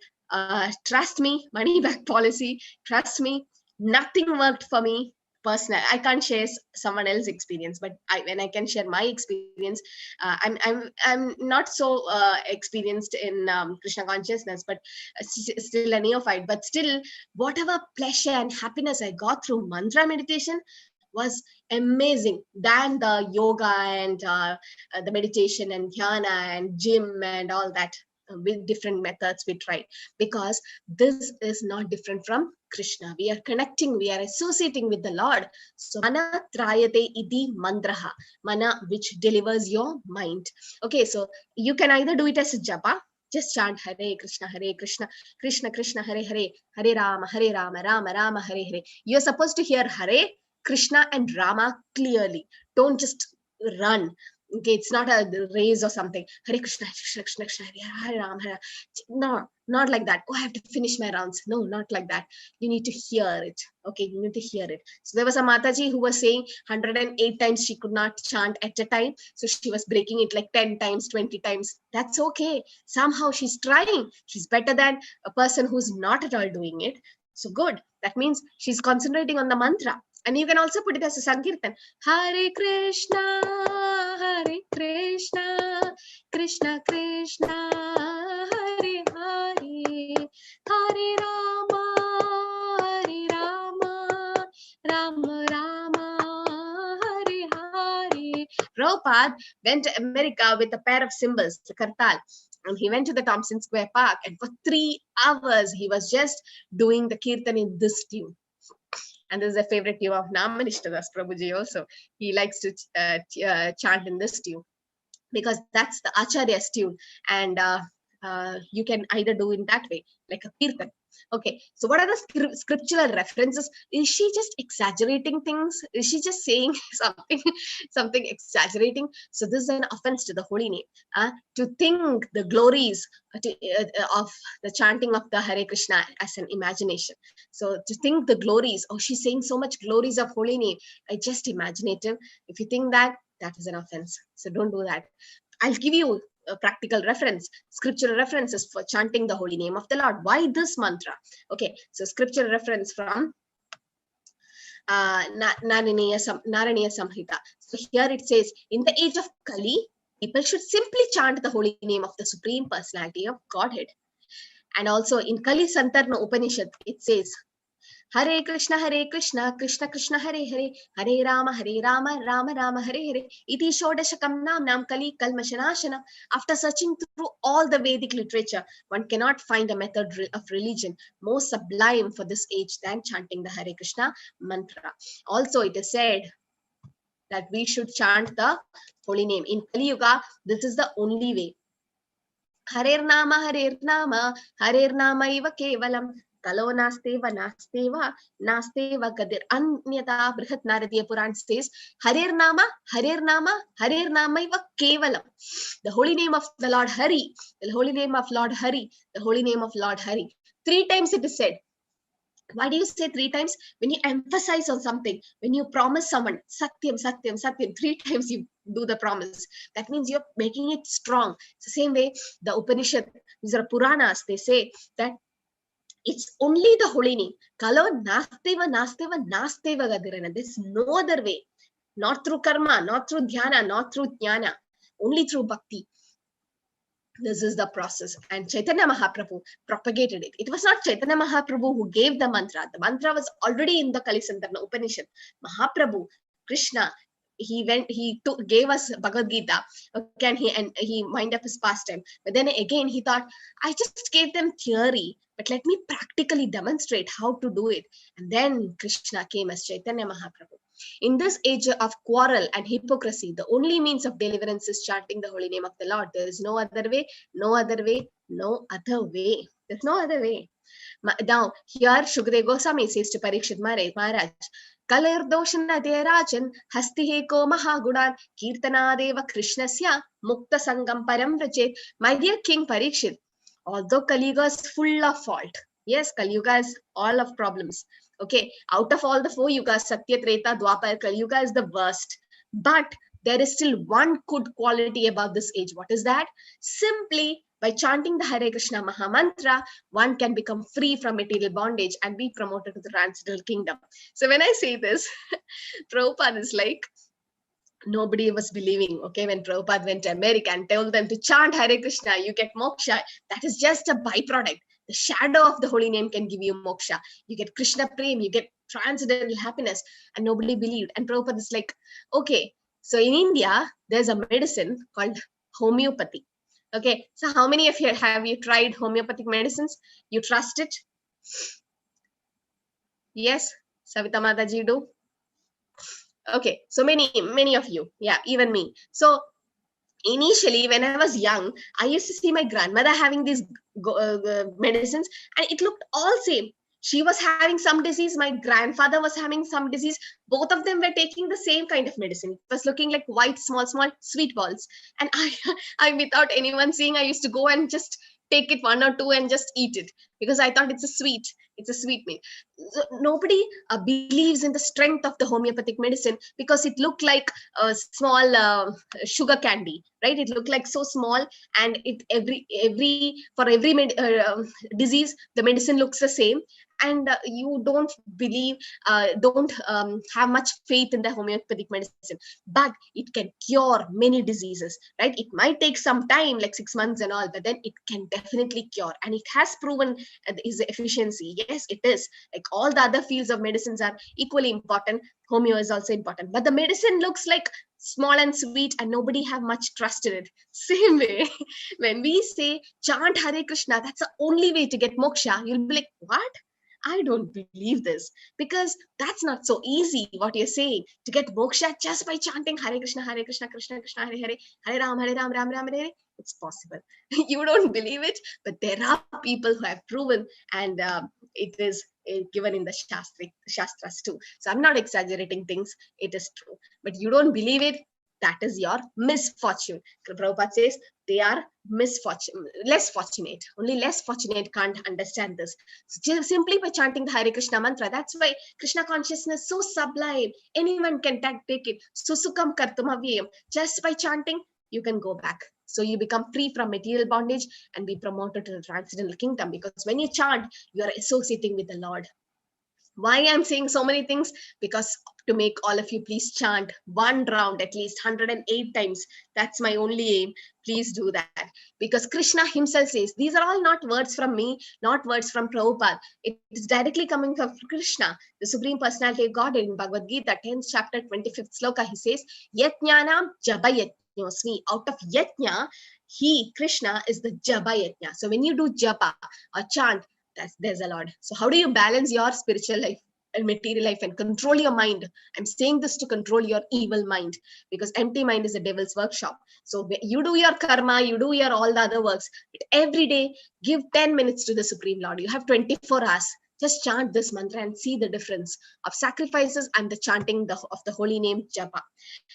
trust me, money back policy, trust me, nothing worked for me personally. I can't share someone else's experience, but when I can share my experience, I'm not so experienced in Krishna consciousness, but still a neophyte. But still, whatever pleasure and happiness I got through mantra meditation was amazing than the yoga and the meditation and dhyana and gym and all that with different methods we tried, because this is not different from Krishna. We are connecting, we are associating with the Lord. So mana trayate iti mantraha, mana which delivers your mind. Okay, so you can either do it as a japa, just chant Hare Krishna, Krishna Krishna, Hare Hare, Hare Rama, Rama Rama, Hare Hare. You're supposed to hear Hare, Krishna and Rama clearly. Don't just run. Okay, it's not a race or something. Hare Krishna, Krishna Krishna, Krishna Hare Ram, Hare. No, not like that. Oh, I have to finish my rounds. No, not like that. You need to hear it. Okay, you need to hear it. So there was a Mataji who was saying 108 times she could not chant at a time. So she was breaking it like 10 times, 20 times. That's okay. Somehow she's trying. She's better than a person who's not at all doing it. So good. That means she's concentrating on the mantra. And you can also put it as a Sankirtan. Hare Krishna, Hare Krishna, Krishna Krishna, Hare Hare, Hare Rama, Hare Rama, Rama Rama, Hare Hare. Prabhupada went to America with a pair of cymbals, the kartal. And he went to the Thompson Square Park, and for 3 hours he was just doing the kirtan in this tune. And this is a favorite tune of Namanishtadas Prabhuji also. He likes to chant in this tune because that's the Acharya's tune. And you can either do in that way, like a kirtan. Okay, so what are the scriptural references? Is she just exaggerating things? Is she just saying something exaggerating? So this is an offense to the holy name. To think the glories of the chanting of the Hare Krishna as an imagination. So to think the glories, oh, she's saying so much glories of holy name. I just imaginative. If you think that, that is an offense. So don't do that. I'll give you a practical reference, scriptural references for chanting the holy name of the Lord. Why this mantra? Okay, so scriptural reference from Naraniya Samhita. So here it says, in the age of Kali, people should simply chant the holy name of the Supreme Personality of Godhead. And also in Kali Santarna Upanishad, it says, Hare Krishna, Krishna Krishna, Hare Hare, Hare Rama, Rama Rama, Hare Hare, Iti Shodashakam Nam Kali Kalmashanashana. After searching through all the Vedic literature, one cannot find a method of religion more sublime for this age than chanting the Hare Krishna mantra. Also, it is said that we should chant the holy name. In Kali Yuga, this is the only way. Harer Nama, Harer Nama Iva Kevalam. Kalo nasteva gadir anyata. Brihat Naradiya Puran says, Harer Nama iva kevalam. The holy name of the Lord Hari, the holy name of Lord Hari, the holy name of Lord Hari. 3 times it is said. Why do you say 3 times? When you emphasize on something, when you promise someone, Satyam, Satyam, Satyam, 3 times you do the promise. That means you're making it strong. It's the same way the Upanishad, these are Puranas, they say that it's only the holy name. Kalo nasteva gadirana. There's no other way. Not through karma, not through dhyana, not through jnana. Only through bhakti. This is the process. And Chaitanya Mahaprabhu propagated it. It was not Chaitanya Mahaprabhu who gave the mantra. The mantra was already in the Kalisantarna Upanishad. Mahaprabhu, Krishna, he gave us Bhagavad Gita. Okay, and he wind up his pastime. But then again, he thought, I just gave them theory, but let me practically demonstrate how to do it. And then Krishna came as Chaitanya Mahaprabhu. In this age of quarrel and hypocrisy, the only means of deliverance is chanting the holy name of the Lord. There is no other way, no other way, no other way. There's no other way. Now, here Shukdev Goswami says to Parikshit Maharaj, Kalir doshana derajan hastiheko mahagunan kirtanadeva krishnasya mukta sangam param vrachet. My dear King Parikshit, although Kali Yuga is full of fault, yes, Kali Yuga is all of problems. Okay, out of all the 4 yugas, Satya, Treta, Dwapar, Kali Yuga is the worst. But there is still one good quality about this age. What is that? Simply by chanting the Hare Krishna Maha Mantra, one can become free from material bondage and be promoted to the transcendental kingdom. So when I say this, Prabhupada is like, nobody was believing, okay, when Prabhupada went to America and told them to chant Hare Krishna, you get moksha. That is just a byproduct. The shadow of the holy name can give you moksha. You get Krishna Prem, you get transcendental happiness, and nobody believed. And Prabhupada is like, okay, so in India, there's a medicine called homeopathy. Okay, so how many of you have tried homeopathic medicines? You trust it? Yes, Savita Mataji do? Okay, so many of you, yeah, even me. So initially, when I was young, I used to see my grandmother having these medicines, and it looked all same. She was having some disease. My grandfather was having some disease. Both of them were taking the same kind of medicine. It was looking like white, small, sweet balls. And I without anyone seeing, I used to go and just take it one or two and just eat it because I thought it's a sweet meal. So nobody believes in the strength of the homeopathic medicine because it looked like a small sugar candy, right? It looked like so small, and it for every disease the medicine looks the same, and you don't believe, don't have much faith in the homeopathic medicine, but it can cure many diseases, right? It might take some time, like 6 months and all, but then it can definitely cure, and it has proven is efficiency. Yes, it is. Like all the other fields of medicines are equally important, homeo is also important, but the medicine looks like small and sweet and nobody have much trust in it. Same way, when we say chant Hare Krishna, that's the only way to get moksha, you'll be like, what? I don't believe this, because that's not so easy what you're saying, to get moksha just by chanting Hare Krishna, Krishna Krishna, Hare Hare, Hare Ram, Ram Ram, Hare Hare. It's possible. You don't believe it, but there are people who have proven, and it is given in the Shastras too. So I'm not exaggerating things. It is true, but you don't believe it. That is your misfortune. Prabhupada says they are misfortune, less fortunate. Only less fortunate can't understand this. So simply by chanting the Hare Krishna mantra, that's why Krishna consciousness is so sublime. Anyone can take it. Susukam kartum avyayam. Just by chanting, you can go back. So you become free from material bondage and be promoted to the transcendental kingdom. Because when you chant, you are associating with the Lord. Why I'm saying so many things? Because to make all of you please chant one round at least 108 times. That's my only aim. Please do that. Because Krishna himself says, these are all not words from me, not words from Prabhupada. It is directly coming from Krishna, the Supreme Personality of God. In Bhagavad Gita, 10th chapter, 25th sloka, he says, Yatnyanam jabayatnyosmi. Out of yatnya, he, Krishna, is the jabayatnya. So when you do japa or chant, there's a Lord. So how do you balance your spiritual life and material life and control your mind? I'm saying this to control your evil mind, because empty mind is a devil's workshop. So you do your karma, you do your all the other works, but every day give 10 minutes to the Supreme Lord. You have 24 hours. Just chant this mantra and see the difference of sacrifices and the chanting of the holy name japa.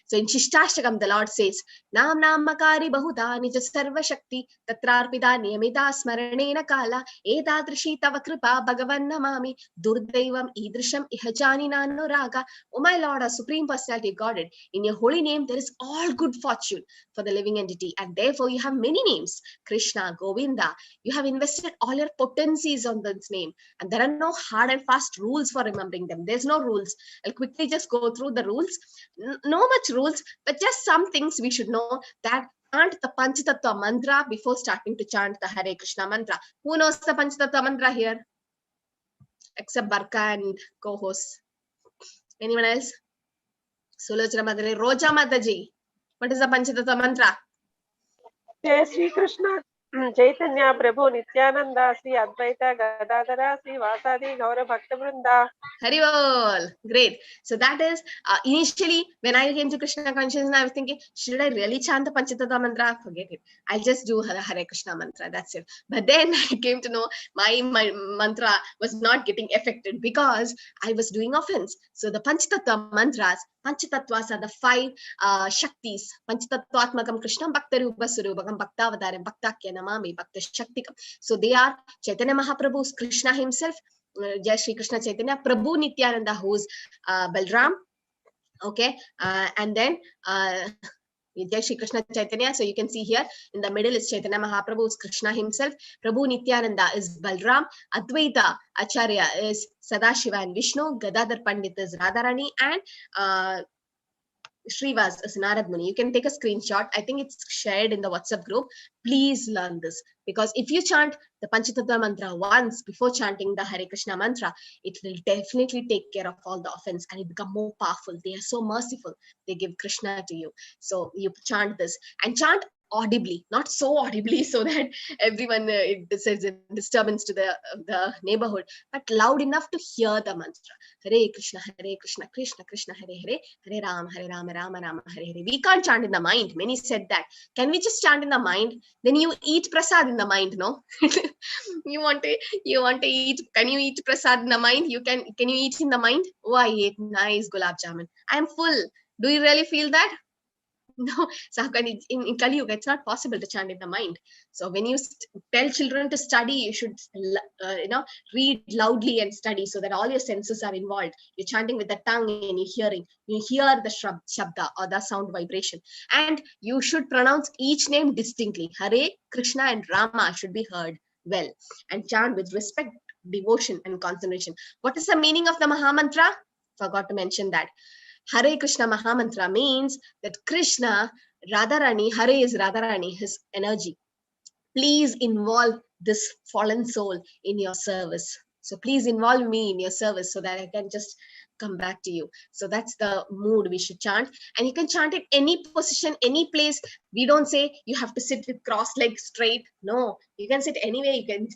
So in Shishtastakam, the Lord says, Nam Namakari Bahuda Nija Sarva Shakti Tatrarpida Niyamida Smaranena Kala Edadrishi Tava Kripa Bhagavan Namami Durdaivam Idrisham Ihajani Nano Raga. Oh my Lord, our Supreme Personality of Godhead, in your holy name there is all good fortune for the living entity, and therefore you have many names. Krishna, Govinda, you have invested all your potencies on this name, and there are no hard and fast rules for remembering them. There's no rules. I'll quickly just go through the rules. No much rules, but just some things we should know, that chant the Panchatattva mantra before starting to chant the Hare Krishna mantra. Who knows the Panchatattva mantra here? Except Barka and co-hosts. Anyone else? Sulochana Madhuri, Roja Mataji. What is the Panchatattva mantra? Jai Shri Krishna Chaitanya Prabhu Nityananda Sri Advaita Gadadhara Sri Vasadi Gaura Bhakta Vrinda. Haribol. Great. So that is initially when I came to Krishna consciousness, I was thinking, should I really chant the Panchatattva mantra? Forget it. I'll just do the Hare Krishna mantra. That's it. But then I came to know my mantra was not getting affected because I was doing offense. So the Panchatattva mantras, Panchatattvas are the 5 Shaktis. Panchatattvatmakam Krishnam Bhakta Rupa Surupakam Bhaktavadaram Bhaktakya Namami Bhakta Shaktikam. So they are Chaitanya Mahaprabhu's Krishna himself, Jai Shri Krishna Chaitanya, Prabhu Nityananda, who's Balram, okay, and then Jai Shri Krishna Chaitanya. So you can see here in the middle is Chaitanya Mahaprabhu, is Krishna himself. Prabhu Nityananda is Balram. Advaita Acharya is Sadashiva and Vishnu. Gadadhar Pandit is Radharani, and Shrivas is Narad Muni. You can take a screenshot. I think it's shared in the WhatsApp group. Please learn this, because if you chant the Panchatattva mantra once before chanting the Hare Krishna mantra, it will definitely take care of all the offense and it become more powerful. They are so merciful. They give Krishna to you. So you chant this and chant audibly, not so audibly so that everyone it says a disturbance to the neighborhood, but loud enough to hear the mantra. Hare Krishna, Krishna Krishna, Hare Hare, Hare Rama, Rama Rama, Hare Hare. We can't chant in the mind. Many said that. Can we just chant in the mind? Then you eat prasad in the mind, no? you want to eat. Can you eat prasad in the mind? Can you eat in the mind? Oh, I ate nice gulab jamun. I am full. Do you really feel that? No. So in Kali Yuga, it's not possible to chant in the mind. So when you tell children to study, you should read loudly and study so that all your senses are involved. You're chanting with the tongue and you hear the shabda or the sound vibration, and you should pronounce each name distinctly. Hare, Krishna and Rama should be heard well, and chant with respect, devotion and concentration. What is the meaning of the Maha Mantra? Forgot to mention that. Hare Krishna Maha Mantra means that Krishna, Radharani, Hare is Radharani, his energy. Please involve this fallen soul in your service. So please involve me in your service so that I can just come back to you. So that's the mood we should chant. And you can chant in any position, any place. We don't say you have to sit with cross legs straight. No, you can sit anywhere. You can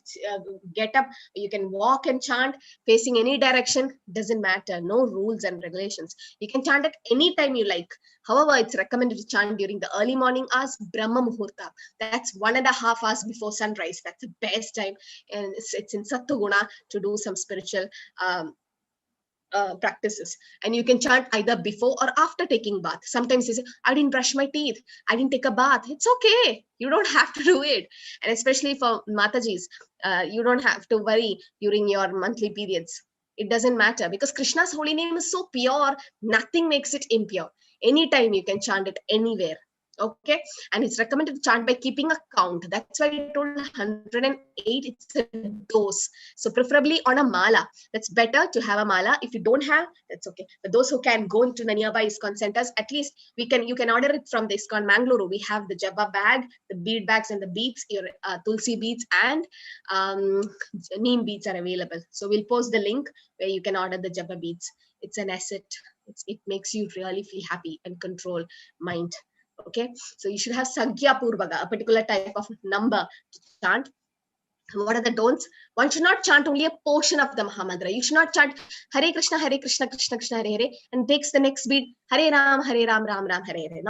get up. You can walk and chant facing any direction. Doesn't matter. No rules and regulations. You can chant at any time you like. However, it's recommended to chant during the early morning hours, Brahma Muhurta. That's 1.5 hours before sunrise. That's the best time. And it's in Sattva to do some spiritual practices. And you can chant either before or after taking bath. Sometimes you say, I didn't brush my teeth, I didn't take a bath. It's okay. You don't have to do it. And especially for mathajis, you don't have to worry during your monthly periods. It doesn't matter because Krishna's holy name is so pure, nothing makes it impure. Anytime you can chant it anywhere. Okay, and it's recommended to chant by keeping a count. That's why I told 108. It's a dose. So preferably on a mala. That's better to have a mala. If you don't have, that's okay. But those who can go into the nearby ISKCON centers, at least you can order it from the ISKCON Mangalore. We have the java bag, the bead bags, and the beads. Your tulsi beads and neem beads are available. So we'll post the link where you can order the java beads. It's an asset. It makes you really feel happy and control mind. Okay, so you should have Sankhya Purvaga, a particular type of number to chant. What are the don'ts? One should not chant only a portion of the Maha Mantra. You should not chant Hare Krishna, Krishna Krishna, Hare Hare, and takes the next beat Hare Ram, Ram Ram, Hare Hare.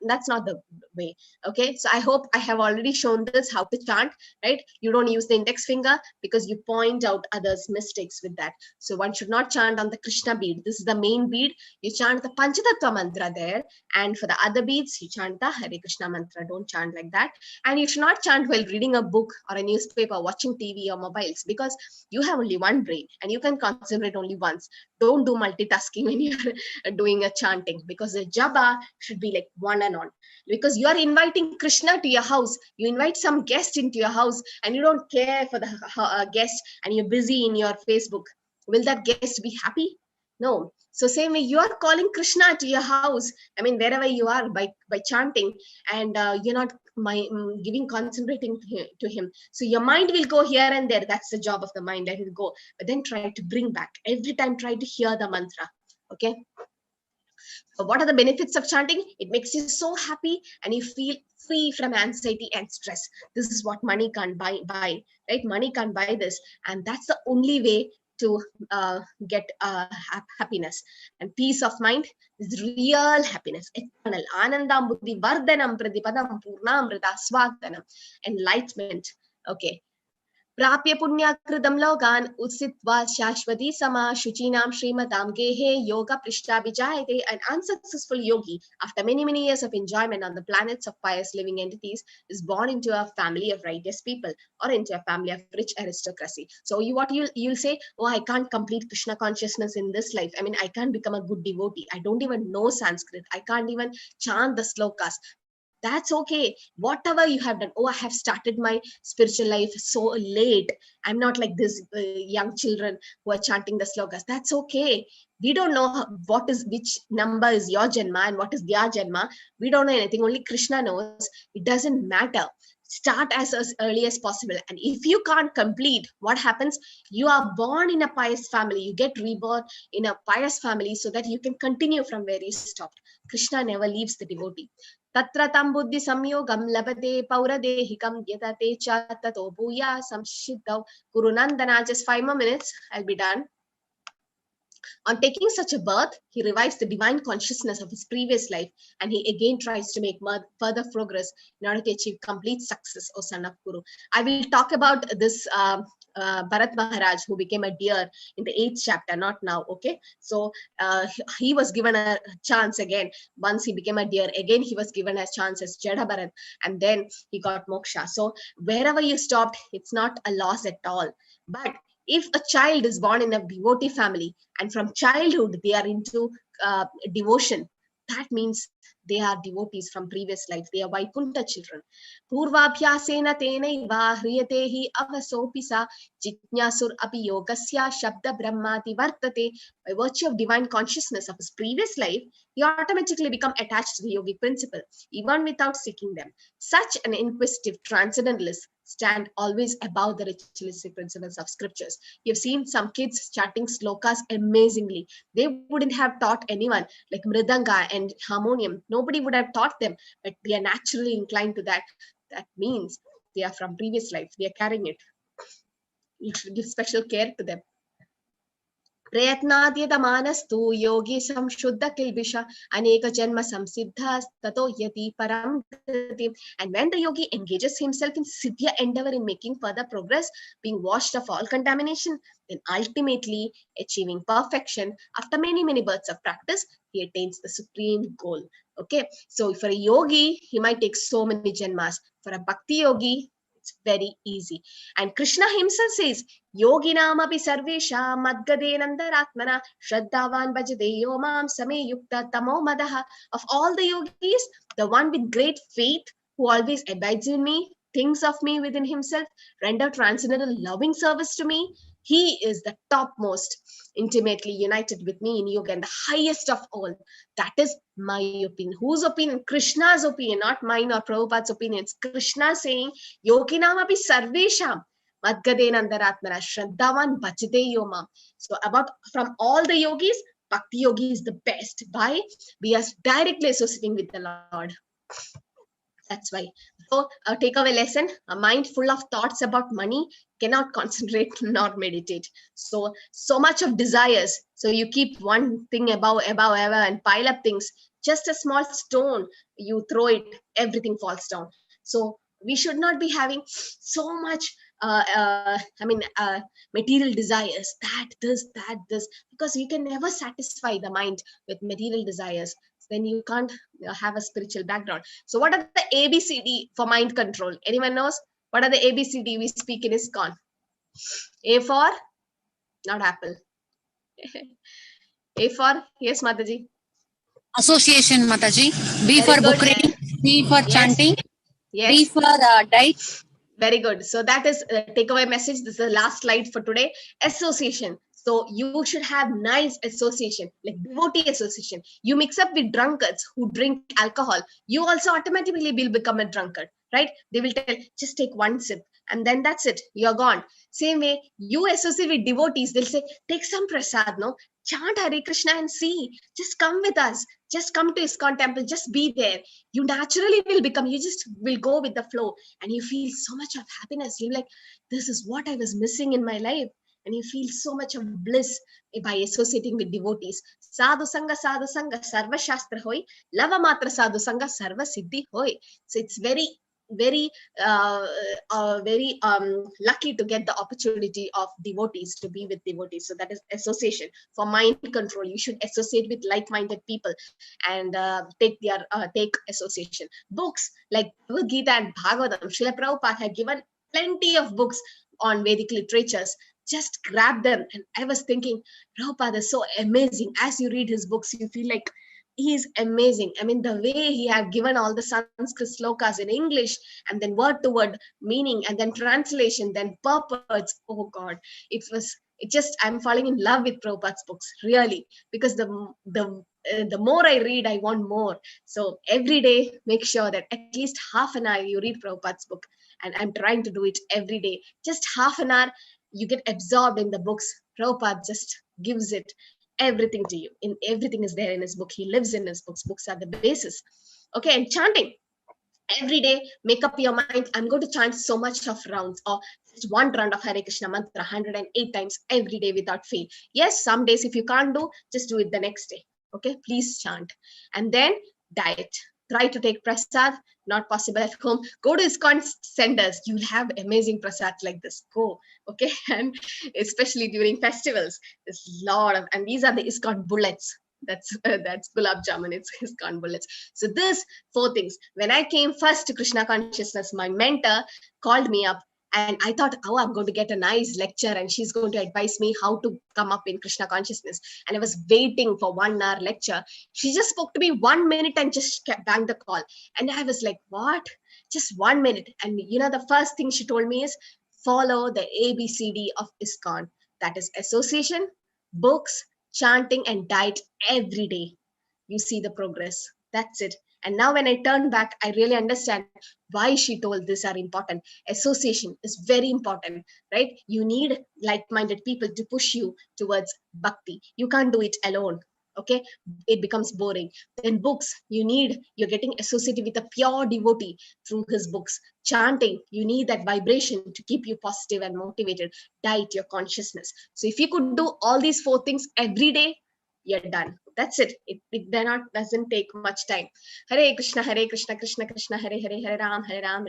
That's not the way. Okay, so I hope I have already shown this how to chant. Right? You don't use the index finger because you point out others' mistakes with that. So one should not chant on the Krishna bead. This is the main bead. You chant the Panchatattva mantra there, and for the other beads, you chant the Hare Krishna mantra. Don't chant like that. And you should not chant while reading a book or a newspaper, watching TV or mobiles, because you have only one brain and you can concentrate only once. Don't do multitasking when you're doing a chanting, because the japa should be like one and on. Because you are inviting Krishna to your house, you invite some guest into your house and you don't care for the guest and you're busy in your Facebook. Will that guest be happy? No. So same way, you are calling Krishna to your house. I mean, wherever you are by chanting, and you're not concentrating to him. So your mind will go here and there. That's the job of the mind. Let it go. But then try to bring back. Every time try to hear the mantra. Okay. So what are the benefits of chanting? It makes you so happy and you feel free from anxiety and stress. This is what money can't buy, right? Money can't buy this. And that's the only way to get happiness and peace of mind. Is real happiness, eternal anandam buddhi vardhanam pradipadam purnamrita swaganam, enlightenment. Okay. Prapya punya kridam logan utsitva shashwati sama shuchinam shrimatam gehe yoga prishta vijayate. An unsuccessful yogi, after many years of enjoyment on the planets of pious living entities, is born into a family of righteous people or into a family of rich aristocracy. So you'll say, oh, I can't complete Krishna consciousness in this life. I mean, I can't become a good devotee. I don't even know Sanskrit. I can't even chant the slokas. That's okay. Whatever you have done. Oh, I have started my spiritual life so late. I'm not like this young children who are chanting the slokas. That's okay. We don't know which number is your janma and what is their janma. We don't know anything. Only Krishna knows. It doesn't matter. Start as early as possible. And if you can't complete, what happens? You are born in a pious family. You get reborn in a pious family so that you can continue from where you stopped. Krishna never leaves the devotee. Tatra tam buddhi samyogam labate pauradehikam yatate cha tato bhuya samshiddhav kurunandana. Just 5 more minutes, I'll be done. On taking such a birth, he revives the divine consciousness of his previous life, and he again tries to make further progress in order to achieve complete success, O son of Kuru. I will talk about this Bharat Maharaj, who became a deer in the 8th chapter, not now, okay? So he was given a chance again. Once he became a deer, again he was given a chance as Jada Bharat, and then he got moksha. So wherever you stopped, it's not a loss at all. But if a child is born in a devotee family and from childhood they are into devotion, that means they are devotees from previous life. They are Vaikunta children. Purvabhyasena tenaiva hriyate hi avasopisa jitnyasur api yogasya shabda brahmati vartate. By virtue of divine consciousness of his previous life, he automatically become attached to the yogic principle, even without seeking them. Such an inquisitive transcendentalist stand always above the ritualistic principles of scriptures. You've seen some kids chanting slokas amazingly. They wouldn't have taught anyone, like mridanga and harmonium. Nobody would have taught them, but they are naturally inclined to that. That means they are from previous life. They are carrying it. You should give special care to them. Prayatnadyadamanastu yogi samshuddha kilbisha aneka janma samsiddha tato yati param gati. And when the yogi engages himself in siddhya endeavor in making further progress, being washed of all contamination, then ultimately achieving perfection, after many births of practice, he attains the supreme goal. Okay, so for a yogi, he might take so many janmas. For a bhakti yogi, it's very easy. And Krishna himself says, Yoginam api sarvesha madgadenandaratmana shraddhavan bhajate yomam same yukta tamo madaha. Of all the yogis, the one with great faith, who always abides in me, thinks of me within himself, render transcendental loving service to me, he is the topmost, intimately united with me in yoga, and the highest of all. That is my opinion. Whose opinion? Krishna's opinion, not mine or Prabhupada's opinion. It's Krishna saying, Yoginam api sarvesham madgadenandaratmana shraddhavan bhajate yomam. So about from all the yogis, Bhakti Yogi is the best. Why? We are directly associating with the Lord. That's why. So take away lesson. A mind full of thoughts about money cannot concentrate nor meditate. So much of desires. So you keep one thing above, and pile up things. Just a small stone, you throw it, everything falls down. So we should not be having so much material desires, this, because you can never satisfy the mind with material desires. Then you can't have a spiritual background. So what are the ABCD for mind control? Anyone knows? What are the ABCD we speak in ISKCON? A for? Not apple. A for? Yes, Mataji. Association, Mataji. B Very for good. book reading. C for chanting. Yes. D for diet. Very good. So that is a takeaway message. This is the last slide for today. Association. So you should have nice association, like devotee association. You mix up with drunkards who drink alcohol, you also automatically will become a drunkard, right? They will tell, just take one sip, and then that's it. You're gone. Same way, you associate with devotees. They'll say, take some prasad, no? Chant Hare Krishna and see. Just come with us. Just come to ISKCON temple. Just be there. You naturally will become, you just will go with the flow, and you feel so much of happiness. You're like, this is what I was missing in my life. And you feel so much of bliss by associating with devotees. Sadhu Sangha, Sarva Shastra Hoi, Lava Matra Sadhu Sangha, Sarva Siddhi Hoi. So it's very lucky to get the opportunity of devotees, to be with devotees. So that is association. For mind control, you should associate with like-minded people and take association. Books like Bhagavad Gita and Bhagavatam, Srila Prabhupada had given plenty of books on Vedic literatures. Just grab them. And I was thinking, Prabhupada is so amazing. As you read his books, you feel like he's amazing. I mean, the way he had given all the Sanskrit slokas in English, and then word to word meaning, and then translation, then purports. Oh God, I'm falling in love with Prabhupada's books, really, because the more I read, I want more. So every day, make sure that at least half an hour you read Prabhupada's book. And I'm trying to do it every day. Just half an hour, you get absorbed in the books. Prabhupada just gives it everything to you. In everything is there in his book. He lives in his books. Books are the basis. Okay, and chanting. Every day, make up your mind, I'm going to chant so much of rounds, or just one round of Hare Krishna mantra 108 times every day without fail. Yes, some days if you can't do, just do it the next day. Okay, please chant. And then diet. Try to take prasad, not possible at home. Go to ISKCON centers. You'll have amazing prasads like this. Go, okay? And especially during festivals, there's a lot of, and these are the ISKCON bullets. That's gulab jamun. It's ISKCON bullets. So this 4 things. When I came first to Krishna consciousness, my mentor called me up, and I thought, oh, I'm going to get a nice lecture, and she's going to advise me how to come up in Krishna consciousness. And I was waiting for 1 hour lecture. She just spoke to me 1 minute and just banged the call. And I was like, what? Just 1 minute. And the first thing she told me is follow the ABCD of ISKCON. That is association, books, chanting, and diet every day. You see the progress. That's it. And now when I turn back, I really understand why she told these are important. Association is very important, right? You need like-minded people to push you towards bhakti. You can't do it alone. Okay, it becomes boring. Then books, you're getting associated with a pure devotee through his books. Chanting, you need that vibration to keep you positive and motivated. Diet, your consciousness. So if you could do all these 4 things every day, you're done. That's it. It doesn't take much time. Hare Krishna, Krishna Krishna, Hare Hare, Hare Ram,